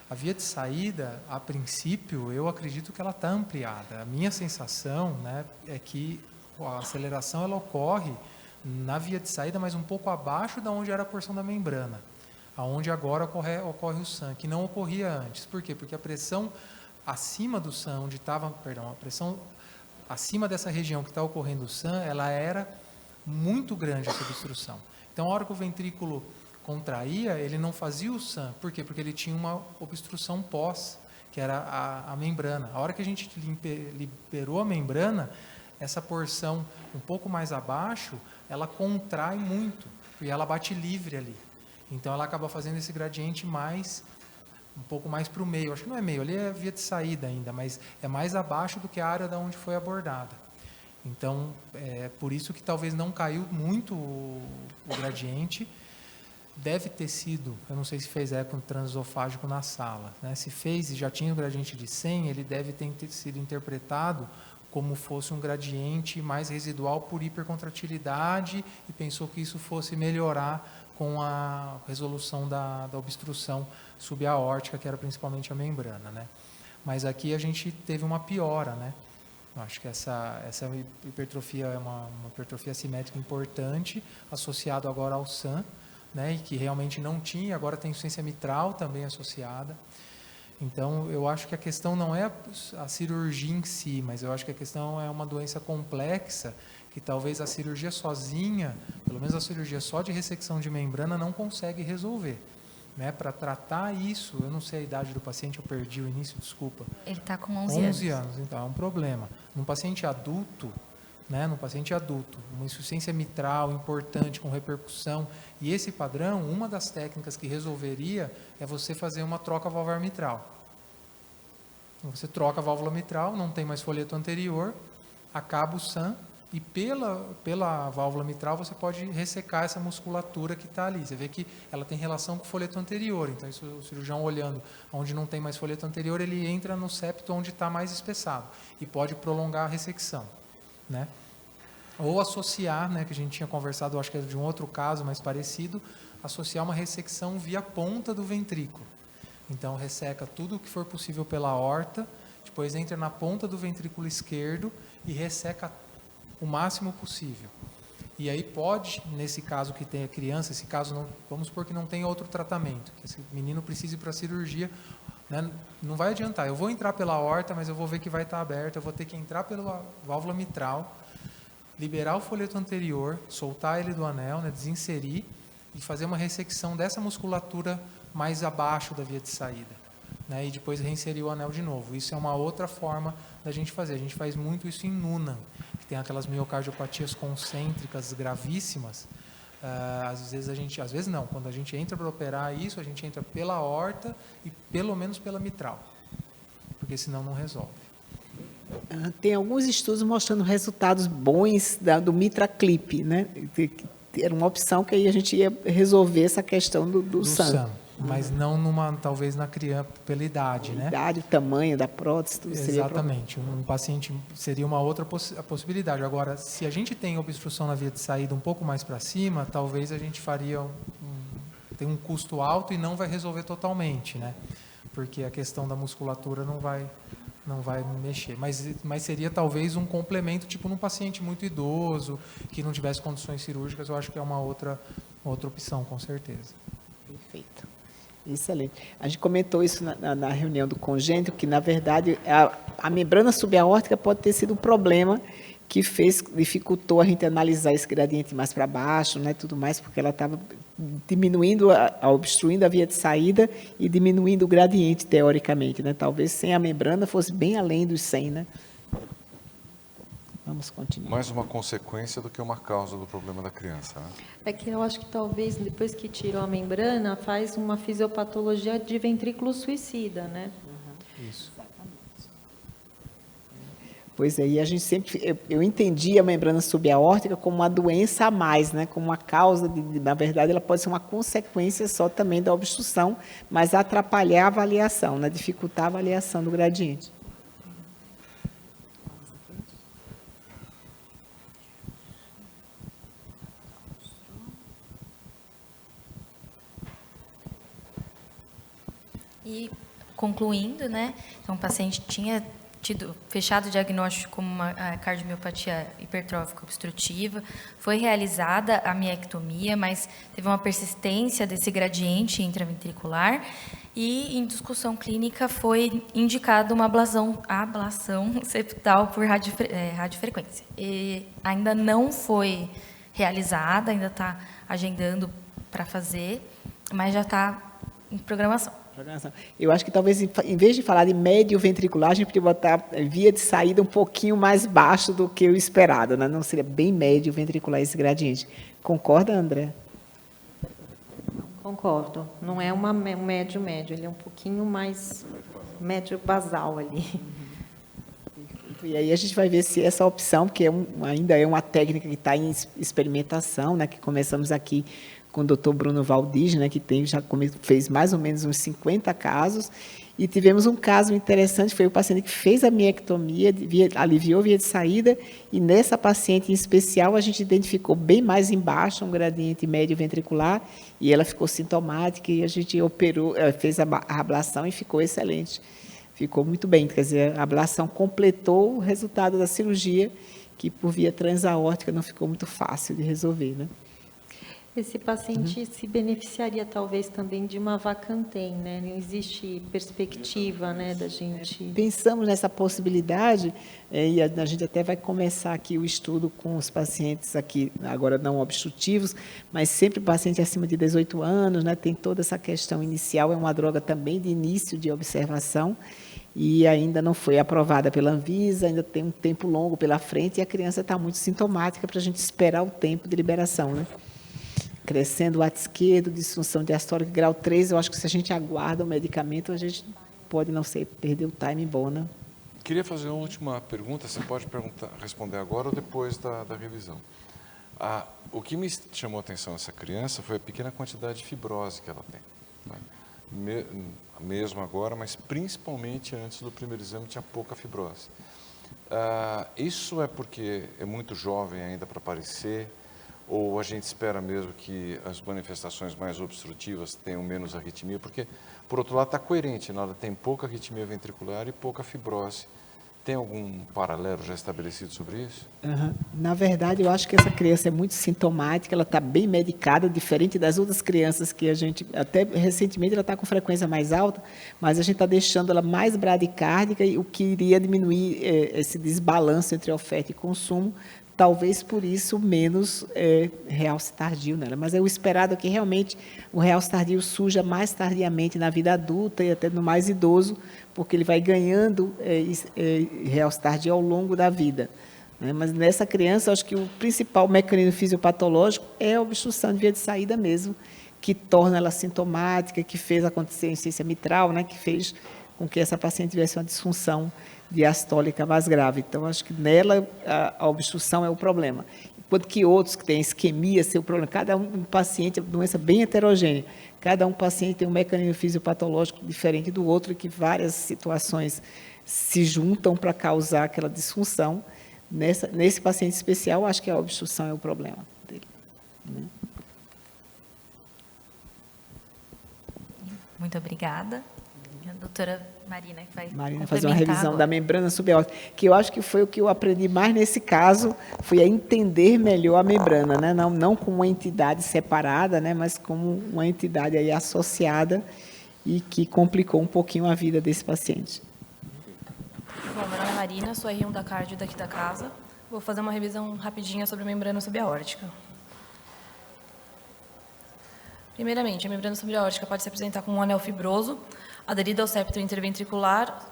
a via de saída, a princípio, eu acredito que ela está ampliada. A minha sensação, né, é que a aceleração ela ocorre na via de saída, mas um pouco abaixo da onde era a porção da membrana, aonde agora ocorre o SAM, que não ocorria antes. Por quê? Porque a pressão acima do SAM, onde estava, a pressão acima dessa região que está ocorrendo o SAM, ela era muito grande, essa obstrução. Então, a hora que o ventrículo contraía, ele não fazia o SAM. Por quê? Porque ele tinha uma obstrução pós, que era a membrana. A hora que a gente liberou a membrana, essa porção um pouco mais abaixo, ela contrai muito, e ela bate livre ali. Então, ela acaba fazendo esse gradiente um pouco mais para o meio. Acho que não é meio, ali é via de saída ainda, mas é mais abaixo do que a área da onde foi abordada. Então, é por isso que talvez não caiu muito o gradiente. Deve ter sido, eu não sei se fez eco transesofágico na sala, né? Se fez e já tinha o gradiente de 100, ele deve ter sido interpretado como fosse um gradiente mais residual por hipercontratilidade e pensou que isso fosse melhorar com a resolução da obstrução subaórtica, que era principalmente a membrana, né? Mas aqui a gente teve uma piora, né? Eu acho que essa hipertrofia é uma hipertrofia assimétrica importante, associado agora ao SAM, né, e que realmente não tinha, agora tem insuficiência mitral também associada. Então, eu acho que a questão não é a cirurgia em si, mas eu acho que a questão é uma doença complexa, que talvez a cirurgia sozinha, pelo menos a cirurgia só de ressecção de membrana, não consegue resolver. Né? Para tratar isso, eu não sei a idade do paciente, eu perdi o início, desculpa. Ele está com 11 anos. 11 anos, então é um problema. Num paciente adulto, né, no paciente adulto, uma insuficiência mitral importante com repercussão, e esse padrão, uma das técnicas que resolveria é você fazer uma troca valvar mitral. Você troca a válvula mitral, não tem mais folheto anterior, acaba o SAM, e pela válvula mitral você pode ressecar essa musculatura que está ali. Você vê que ela tem relação com o folheto anterior, então isso, o cirurgião olhando onde não tem mais folheto anterior, ele entra no septo onde está mais espessado, e pode prolongar a ressecção, né? Ou associar, né, que a gente tinha conversado, acho que era de um outro caso mais parecido, associar uma ressecção via ponta do ventrículo. Então, resseca tudo o que for possível pela aorta, depois entra na ponta do ventrículo esquerdo e resseca o máximo possível. E aí pode, nesse caso que tem a criança, esse caso, não, vamos supor que não tem outro tratamento, que esse menino precise ir para a cirurgia, né, não vai adiantar, eu vou entrar pela aorta, mas eu vou ver que vai estar aberto, eu vou ter que entrar pela válvula mitral, liberar o folheto anterior, soltar ele do anel, né, desinserir e fazer uma ressecção dessa musculatura mais abaixo da via de saída, né, e depois reinserir o anel de novo. Isso é uma outra forma da gente fazer. A gente faz muito isso em Noonan, que tem aquelas miocardiopatias concêntricas gravíssimas. Às vezes não, quando a gente entra para operar isso, a gente entra pela aorta e pelo menos pela mitral, porque senão não resolve. Tem alguns estudos mostrando resultados bons do MitraClip, né? Era uma opção que aí a gente ia resolver essa questão do SAM. Mas não talvez na criança, pela idade, né? Idade, tamanho da prótese, tudo seria exatamente. Um paciente seria uma outra possibilidade. Agora, se a gente tem obstrução na via de saída um pouco mais para cima, talvez a gente faria tem um custo alto e não vai resolver totalmente, né? Porque a questão da musculatura não vai mexer. Mas seria talvez um complemento, tipo num paciente muito idoso, que não tivesse condições cirúrgicas, eu acho que é uma outra opção, com certeza. Perfeito. Excelente. A gente comentou isso na reunião do congênito, que, na verdade, a membrana subaórtica pode ter sido um problema que dificultou a gente analisar esse gradiente mais para baixo, né, tudo mais, porque ela estava diminuindo, obstruindo a via de saída e diminuindo o gradiente, teoricamente, né? Talvez sem a membrana fosse bem além dos 100, né? Vamos continuar. Mais uma consequência do que uma causa do problema da criança, né? É que eu acho que talvez, depois que tiram a membrana, faz uma fisiopatologia de ventrículo suicida, né? Isso. Pois é, e a gente sempre, eu entendi a membrana subaórtica como uma doença a mais, né? Como uma causa, na verdade, ela pode ser uma consequência só também da obstrução, mas atrapalhar a avaliação, né? Dificultar a avaliação do gradiente. E concluindo, né? Então, o paciente tinha fechado o diagnóstico como uma cardiomiopatia hipertrófica obstrutiva, foi realizada a miectomia, mas teve uma persistência desse gradiente intraventricular e, em discussão clínica, foi indicada uma ablação septal por radiofrequência. E ainda não foi realizada, ainda está agendando para fazer, mas já está em programação. Eu acho que talvez, em vez de falar de médio ventricular, a gente podia botar via de saída um pouquinho mais baixo do que o esperado, né? Não seria bem médio ventricular esse gradiente. Concorda, André? Concordo. Não é um médio, ele é um pouquinho mais médio basal ali. E aí a gente vai ver se essa opção, que ainda é uma técnica que está em experimentação, né? Que começamos aqui com o Dr. Bruno Valdige, né, que fez mais ou menos uns 50 casos, e tivemos um caso interessante, foi o paciente que fez a miectomia, aliviou a via de saída, e nessa paciente em especial a gente identificou bem mais embaixo um gradiente médio ventricular, e ela ficou sintomática, e a gente operou, fez a ablação e ficou excelente. Ficou muito bem, quer dizer, a ablação completou o resultado da cirurgia, que por via transaórtica não ficou muito fácil de resolver, né? Esse paciente se beneficiaria talvez também de uma vacantem, né? Não existe perspectiva, né, da gente... Pensamos nessa possibilidade, e a gente até vai começar aqui o estudo com os pacientes aqui, agora não obstrutivos, mas sempre paciente acima de 18 anos, né, tem toda essa questão inicial, é uma droga também de início de observação, e ainda não foi aprovada pela Anvisa, ainda tem um tempo longo pela frente, e a criança está muito sintomática para a gente esperar o tempo de liberação, né? Crescendo o lado esquerdo, disfunção diastólica grau 3, eu acho que se a gente aguarda o medicamento, a gente pode, não sei, perder o timing bom, né? Queria fazer uma última pergunta, você pode responder agora ou depois da revisão. O que me chamou a atenção nessa criança foi a pequena quantidade de fibrose que ela tem, né? Mesmo agora, mas principalmente antes do primeiro exame tinha pouca fibrose. Isso é porque é muito jovem ainda para aparecer, ou a gente espera mesmo que as manifestações mais obstrutivas tenham menos arritmia? Porque, por outro lado, está coerente, ela tem pouca arritmia ventricular e pouca fibrose. Tem algum paralelo já estabelecido sobre isso? Na verdade, eu acho que essa criança é muito sintomática, ela está bem medicada, diferente das outras crianças que a gente, até recentemente, ela está com frequência mais alta, mas a gente está deixando ela mais bradicárdica, o que iria diminuir esse desbalanço entre oferta e consumo, talvez por isso menos realce tardio nela. Mas é o esperado que realmente o realce tardio surja mais tardiamente na vida adulta e até no mais idoso, porque ele vai ganhando realce tardio ao longo da vida, né? Mas nessa criança, acho que o principal mecanismo fisiopatológico é a obstrução de via de saída mesmo, que torna ela sintomática, que fez acontecer a insuficiência mitral, né? Que fez com que essa paciente tivesse uma disfunção diastólica mais grave. Então, acho que nela a obstrução é o problema. Enquanto que outros que têm isquemia, seu problema, cada um paciente é uma doença bem heterogênea. Cada um paciente tem um mecanismo fisiopatológico diferente do outro, e que várias situações se juntam para causar aquela disfunção. Nesse paciente especial, acho que a obstrução é o problema dele, né? Muito obrigada. A doutora Marina que vai fazer uma revisão agora da membrana subaórtica, que eu acho que foi o que eu aprendi mais nesse caso, foi a entender melhor a membrana, né? Não como uma entidade separada, né? Mas como uma entidade aí associada e que complicou um pouquinho a vida desse paciente. Bom, meu nome é Marina, sou R1 da cardio daqui da casa. Vou fazer uma revisão rapidinha sobre a membrana subaórtica. Primeiramente, a membrana subaórtica pode se apresentar como um anel fibroso, aderido ao septo interventricular,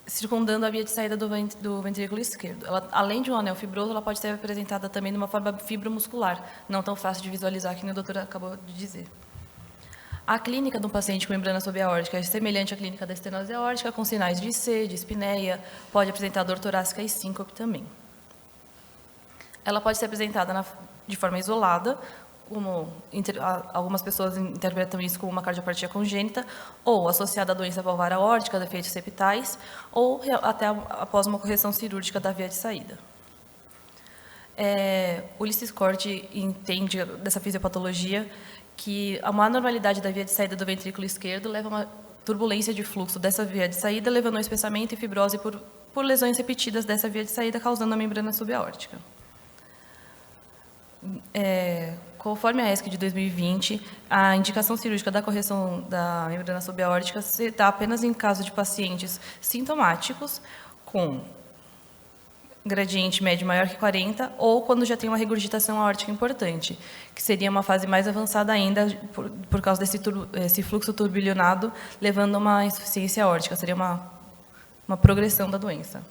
circundando a via de saída do ventrículo esquerdo. Ela, além de um anel fibroso, ela pode ser apresentada também de uma forma fibromuscular, não tão fácil de visualizar, que a doutora acabou de dizer. A clínica de um paciente com membrana subaórtica é semelhante à clínica da estenose aórtica, com sinais de IC, de espineia, pode apresentar dor torácica e síncope também. Ela pode ser apresentada de forma isolada, algumas pessoas interpretam isso como uma cardiopatia congênita, ou associada à doença valvar aórtica, defeitos septais, ou até após uma correção cirúrgica da via de saída. O Ulisses Corte entende dessa fisiopatologia que a má normalidade da via de saída do ventrículo esquerdo leva a uma turbulência de fluxo dessa via de saída, levando ao espessamento e fibrose por lesões repetidas dessa via de saída, causando a membrana subaórtica. Conforme a ESC de 2020, a indicação cirúrgica da correção da membrana subaórtica se dá apenas em caso de pacientes sintomáticos com gradiente médio maior que 40 ou quando já tem uma regurgitação aórtica importante, que seria uma fase mais avançada ainda por causa desse fluxo turbilhonado, levando a uma insuficiência aórtica, seria uma progressão da doença.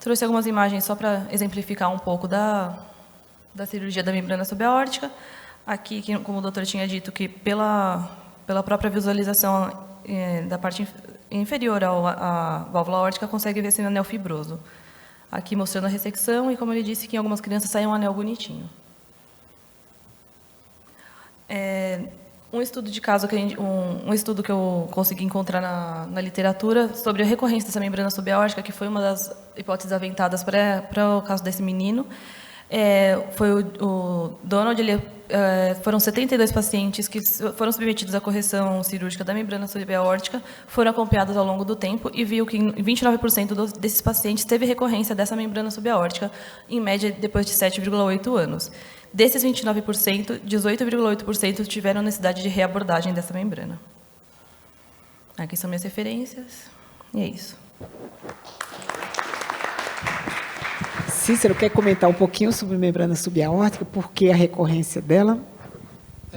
Trouxe algumas imagens só para exemplificar um pouco da cirurgia da membrana subaórtica. Aqui, como o doutor tinha dito, que pela própria visualização da parte inferior à válvula aórtica, consegue ver esse anel fibroso. Aqui mostrando a ressecção e, como ele disse, que em algumas crianças sai um anel bonitinho. Um estudo de caso, um estudo que eu consegui encontrar na literatura sobre a recorrência dessa membrana subaórtica, que foi uma das hipóteses aventadas para o caso desse menino, foi o Donald, foram 72 pacientes que foram submetidos à correção cirúrgica da membrana subaórtica, foram acompanhados ao longo do tempo e viu que 29% desses pacientes teve recorrência dessa membrana subaórtica, em média depois de 7,8 anos. Desses 29%, 18,8% tiveram necessidade de reabordagem dessa membrana. Aqui são minhas referências, e é isso. Cícero, quer comentar um pouquinho sobre membrana subaórtica, por que a recorrência dela?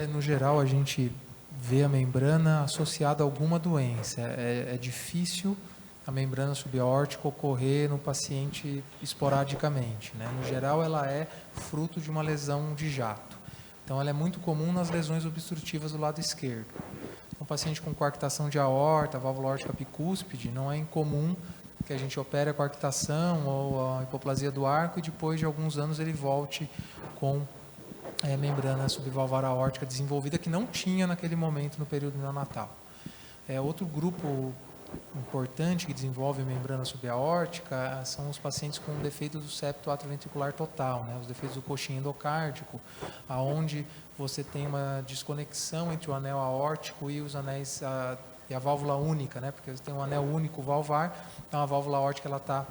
No geral, a gente vê a membrana associada a alguma doença. É difícil a membrana subaórtica ocorrer no paciente esporadicamente, né? No geral, ela é fruto de uma lesão de jato. Então, ela é muito comum nas lesões obstrutivas do lado esquerdo. Um paciente com coarctação de aorta, válvula aórtica bicúspide, não é incomum que a gente opere a coarctação ou a hipoplasia do arco e depois de alguns anos ele volte com membrana subvalvar aórtica desenvolvida que não tinha naquele momento no período neonatal. Outro grupo importante que desenvolve membrana subaórtica são os pacientes com defeito do septo atrioventricular total, né? Os defeitos do coxim endocárdico, aonde você tem uma desconexão entre o anel aórtico e os anéis e a válvula única, né? Porque você tem um anel único valvar, então a válvula aórtica ela está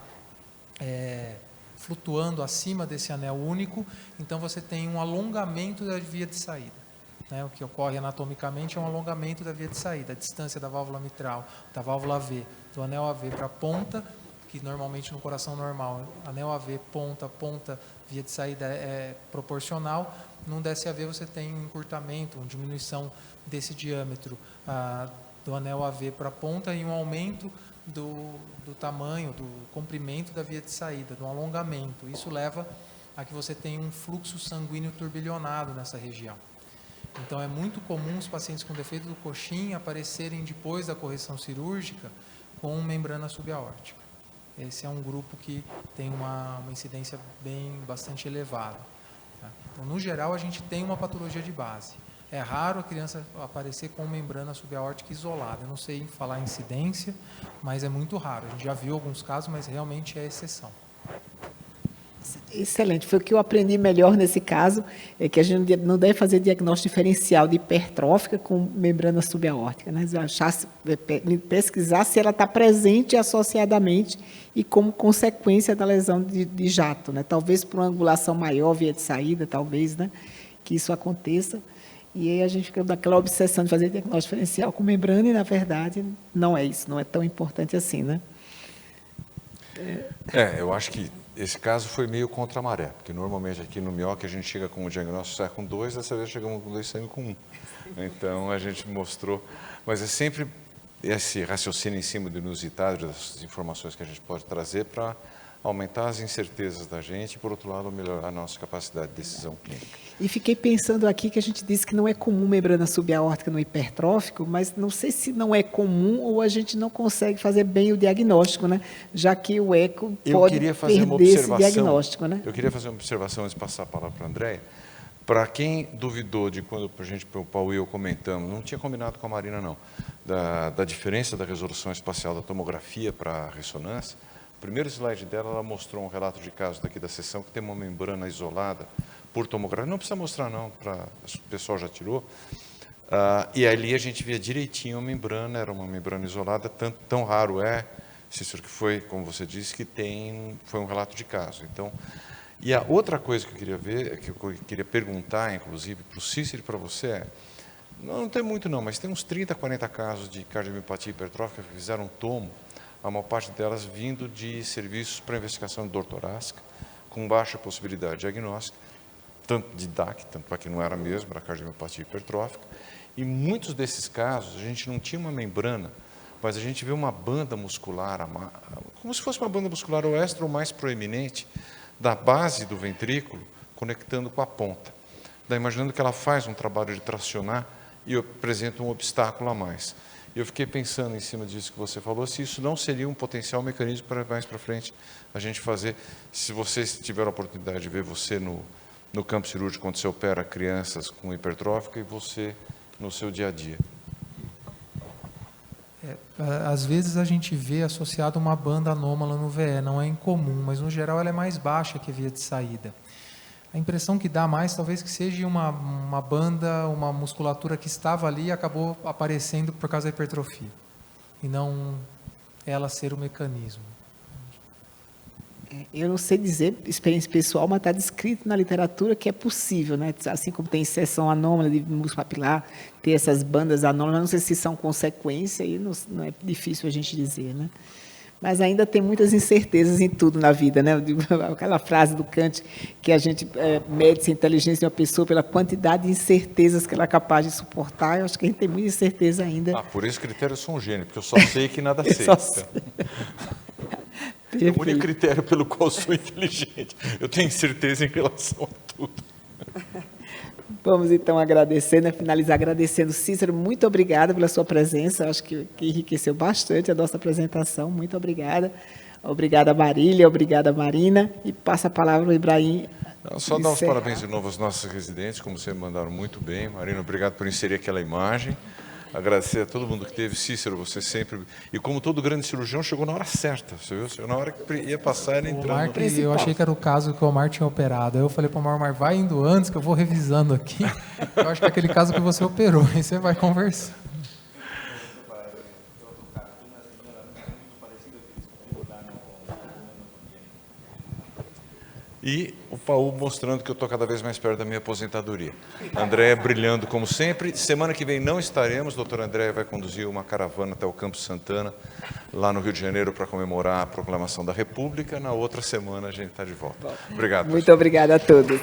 flutuando acima desse anel único, então você tem um alongamento da via de saída. O que ocorre anatomicamente é um alongamento da via de saída, a distância da válvula mitral, da válvula AV, do anel AV para a ponta, que normalmente no coração normal, anel AV, ponta, via de saída é proporcional. Num DSAV você tem um encurtamento, uma diminuição desse diâmetro do anel AV para a ponta e um aumento do tamanho, do comprimento da via de saída, do alongamento. Isso leva a que você tenha um fluxo sanguíneo turbilhonado nessa região. Então, é muito comum os pacientes com defeito do coxim aparecerem depois da correção cirúrgica com membrana subaórtica. Esse é um grupo que tem uma incidência bastante elevada. Tá? Então, no geral, a gente tem uma patologia de base. É raro a criança aparecer com membrana subaórtica isolada. Eu não sei falar incidência, mas é muito raro. A gente já viu alguns casos, mas realmente é exceção. Excelente. Foi o que eu aprendi melhor nesse caso, é que a gente não deve fazer diagnóstico diferencial de hipertrófica com membrana subaórtica, né? Pesquisar se ela está presente associadamente e como consequência da lesão de jato, né? Talvez por uma angulação maior, via de saída, talvez, né? Que isso aconteça. E aí a gente fica naquela obsessão de fazer diagnóstico diferencial com membrana e, na verdade, não é isso, não é tão importante assim, né? Eu acho que esse caso foi meio contra a maré, porque normalmente aqui no MIOC a gente chega com o diagnóstico sai com 2, dessa vez chegamos com 2 saindo com 1. Então a gente mostrou, mas é sempre esse raciocínio em cima do inusitado, das informações que a gente pode trazer para aumentar as incertezas da gente e, por outro lado, melhorar a nossa capacidade de decisão clínica. E fiquei pensando aqui que a gente disse que não é comum membrana subaórtica no hipertrófico, mas não sei se não é comum ou a gente não consegue fazer bem o diagnóstico, né? Já que o eco pode perder esse diagnóstico, né? Eu queria fazer uma observação antes de passar a palavra para a Andréia. Para quem duvidou de quando a gente, o Paulo e eu comentamos, não tinha combinado com a Marina, não, da diferença da resolução espacial da tomografia para a ressonância. O primeiro slide dela, ela mostrou um relato de caso daqui da sessão que tem uma membrana isolada por tomografia. Não precisa mostrar, não, o pessoal já tirou. E ali a gente via direitinho a membrana, era uma membrana isolada, tão raro Cícero, que foi, como você disse, foi um relato de caso. Então, e a outra coisa que eu queria ver, que eu queria perguntar, inclusive, para o Cícero e para você não tem muito não, mas tem uns 30, 40 casos de cardiomiopatia hipertrófica que fizeram tomo, a maior parte delas vindo de serviços para investigação de dor torácica, com baixa possibilidade diagnóstica, tanto de DAC, tanto para que não era mesmo, era cardiomiopatia hipertrófica, e muitos desses casos a gente não tinha uma membrana, mas a gente vê uma banda muscular, como se fosse uma banda muscular ou extra ou mais proeminente, da base do ventrículo, conectando com a ponta. Daí, imaginando que ela faz um trabalho de tracionar e apresenta um obstáculo a mais. Eu fiquei pensando em cima disso que você falou, se isso não seria um potencial mecanismo para mais para frente a gente fazer, se vocês tiveram a oportunidade de ver você no campo cirúrgico, quando você opera crianças com hipertrófica e você no seu dia a dia. Às vezes a gente vê associado uma banda anômala no VE, não é incomum, mas no geral ela é mais baixa que a via de saída. A impressão que dá mais, talvez, que seja uma banda, uma musculatura que estava ali e acabou aparecendo por causa da hipertrofia, e não ela ser o mecanismo. Eu não sei dizer experiência pessoal, mas está descrito na literatura que é possível, né? Assim como tem inserção anômala de músculo papilar, ter essas bandas anômalas, não sei se são consequência, e não é difícil a gente dizer, né? Mas ainda tem muitas incertezas em tudo na vida, né? Aquela frase do Kant, que a gente mede a inteligência de uma pessoa pela quantidade de incertezas que ela é capaz de suportar. Eu acho que a gente tem muita incerteza ainda. Por esse critério eu sou um gênio, porque eu só sei que nada sei. É o único critério pelo qual sou inteligente. Eu tenho certeza em relação a tudo. Vamos, então, agradecer, né? Finalizar agradecendo. Cícero, muito obrigada pela sua presença. Acho que enriqueceu bastante a nossa apresentação. Muito obrigada. Obrigada, Marília. Obrigada, Marina. E passa a palavra ao Ibrahim. Só dar os parabéns de novo aos nossos residentes, como vocês mandaram muito bem. Marina, obrigado por inserir aquela imagem. Agradecer a todo mundo que teve. Cícero, você sempre... E como todo grande cirurgião, chegou na hora certa. Você viu? Chegou na hora que ia passar, ele entrando. Eu achei que era o caso que o Omar tinha operado. Aí eu falei para o Omar, vai indo antes, que eu vou revisando aqui. Eu acho que é aquele caso que você operou. Aí você vai conversando. E o Paul mostrando que eu estou cada vez mais perto da minha aposentadoria. Andréia brilhando como sempre. Semana que vem não estaremos. Doutor Andréia vai conduzir uma caravana até o Campo Santana, lá no Rio de Janeiro, para comemorar a proclamação da República. Na outra semana a gente está de volta. Obrigado. Muito obrigada a todos.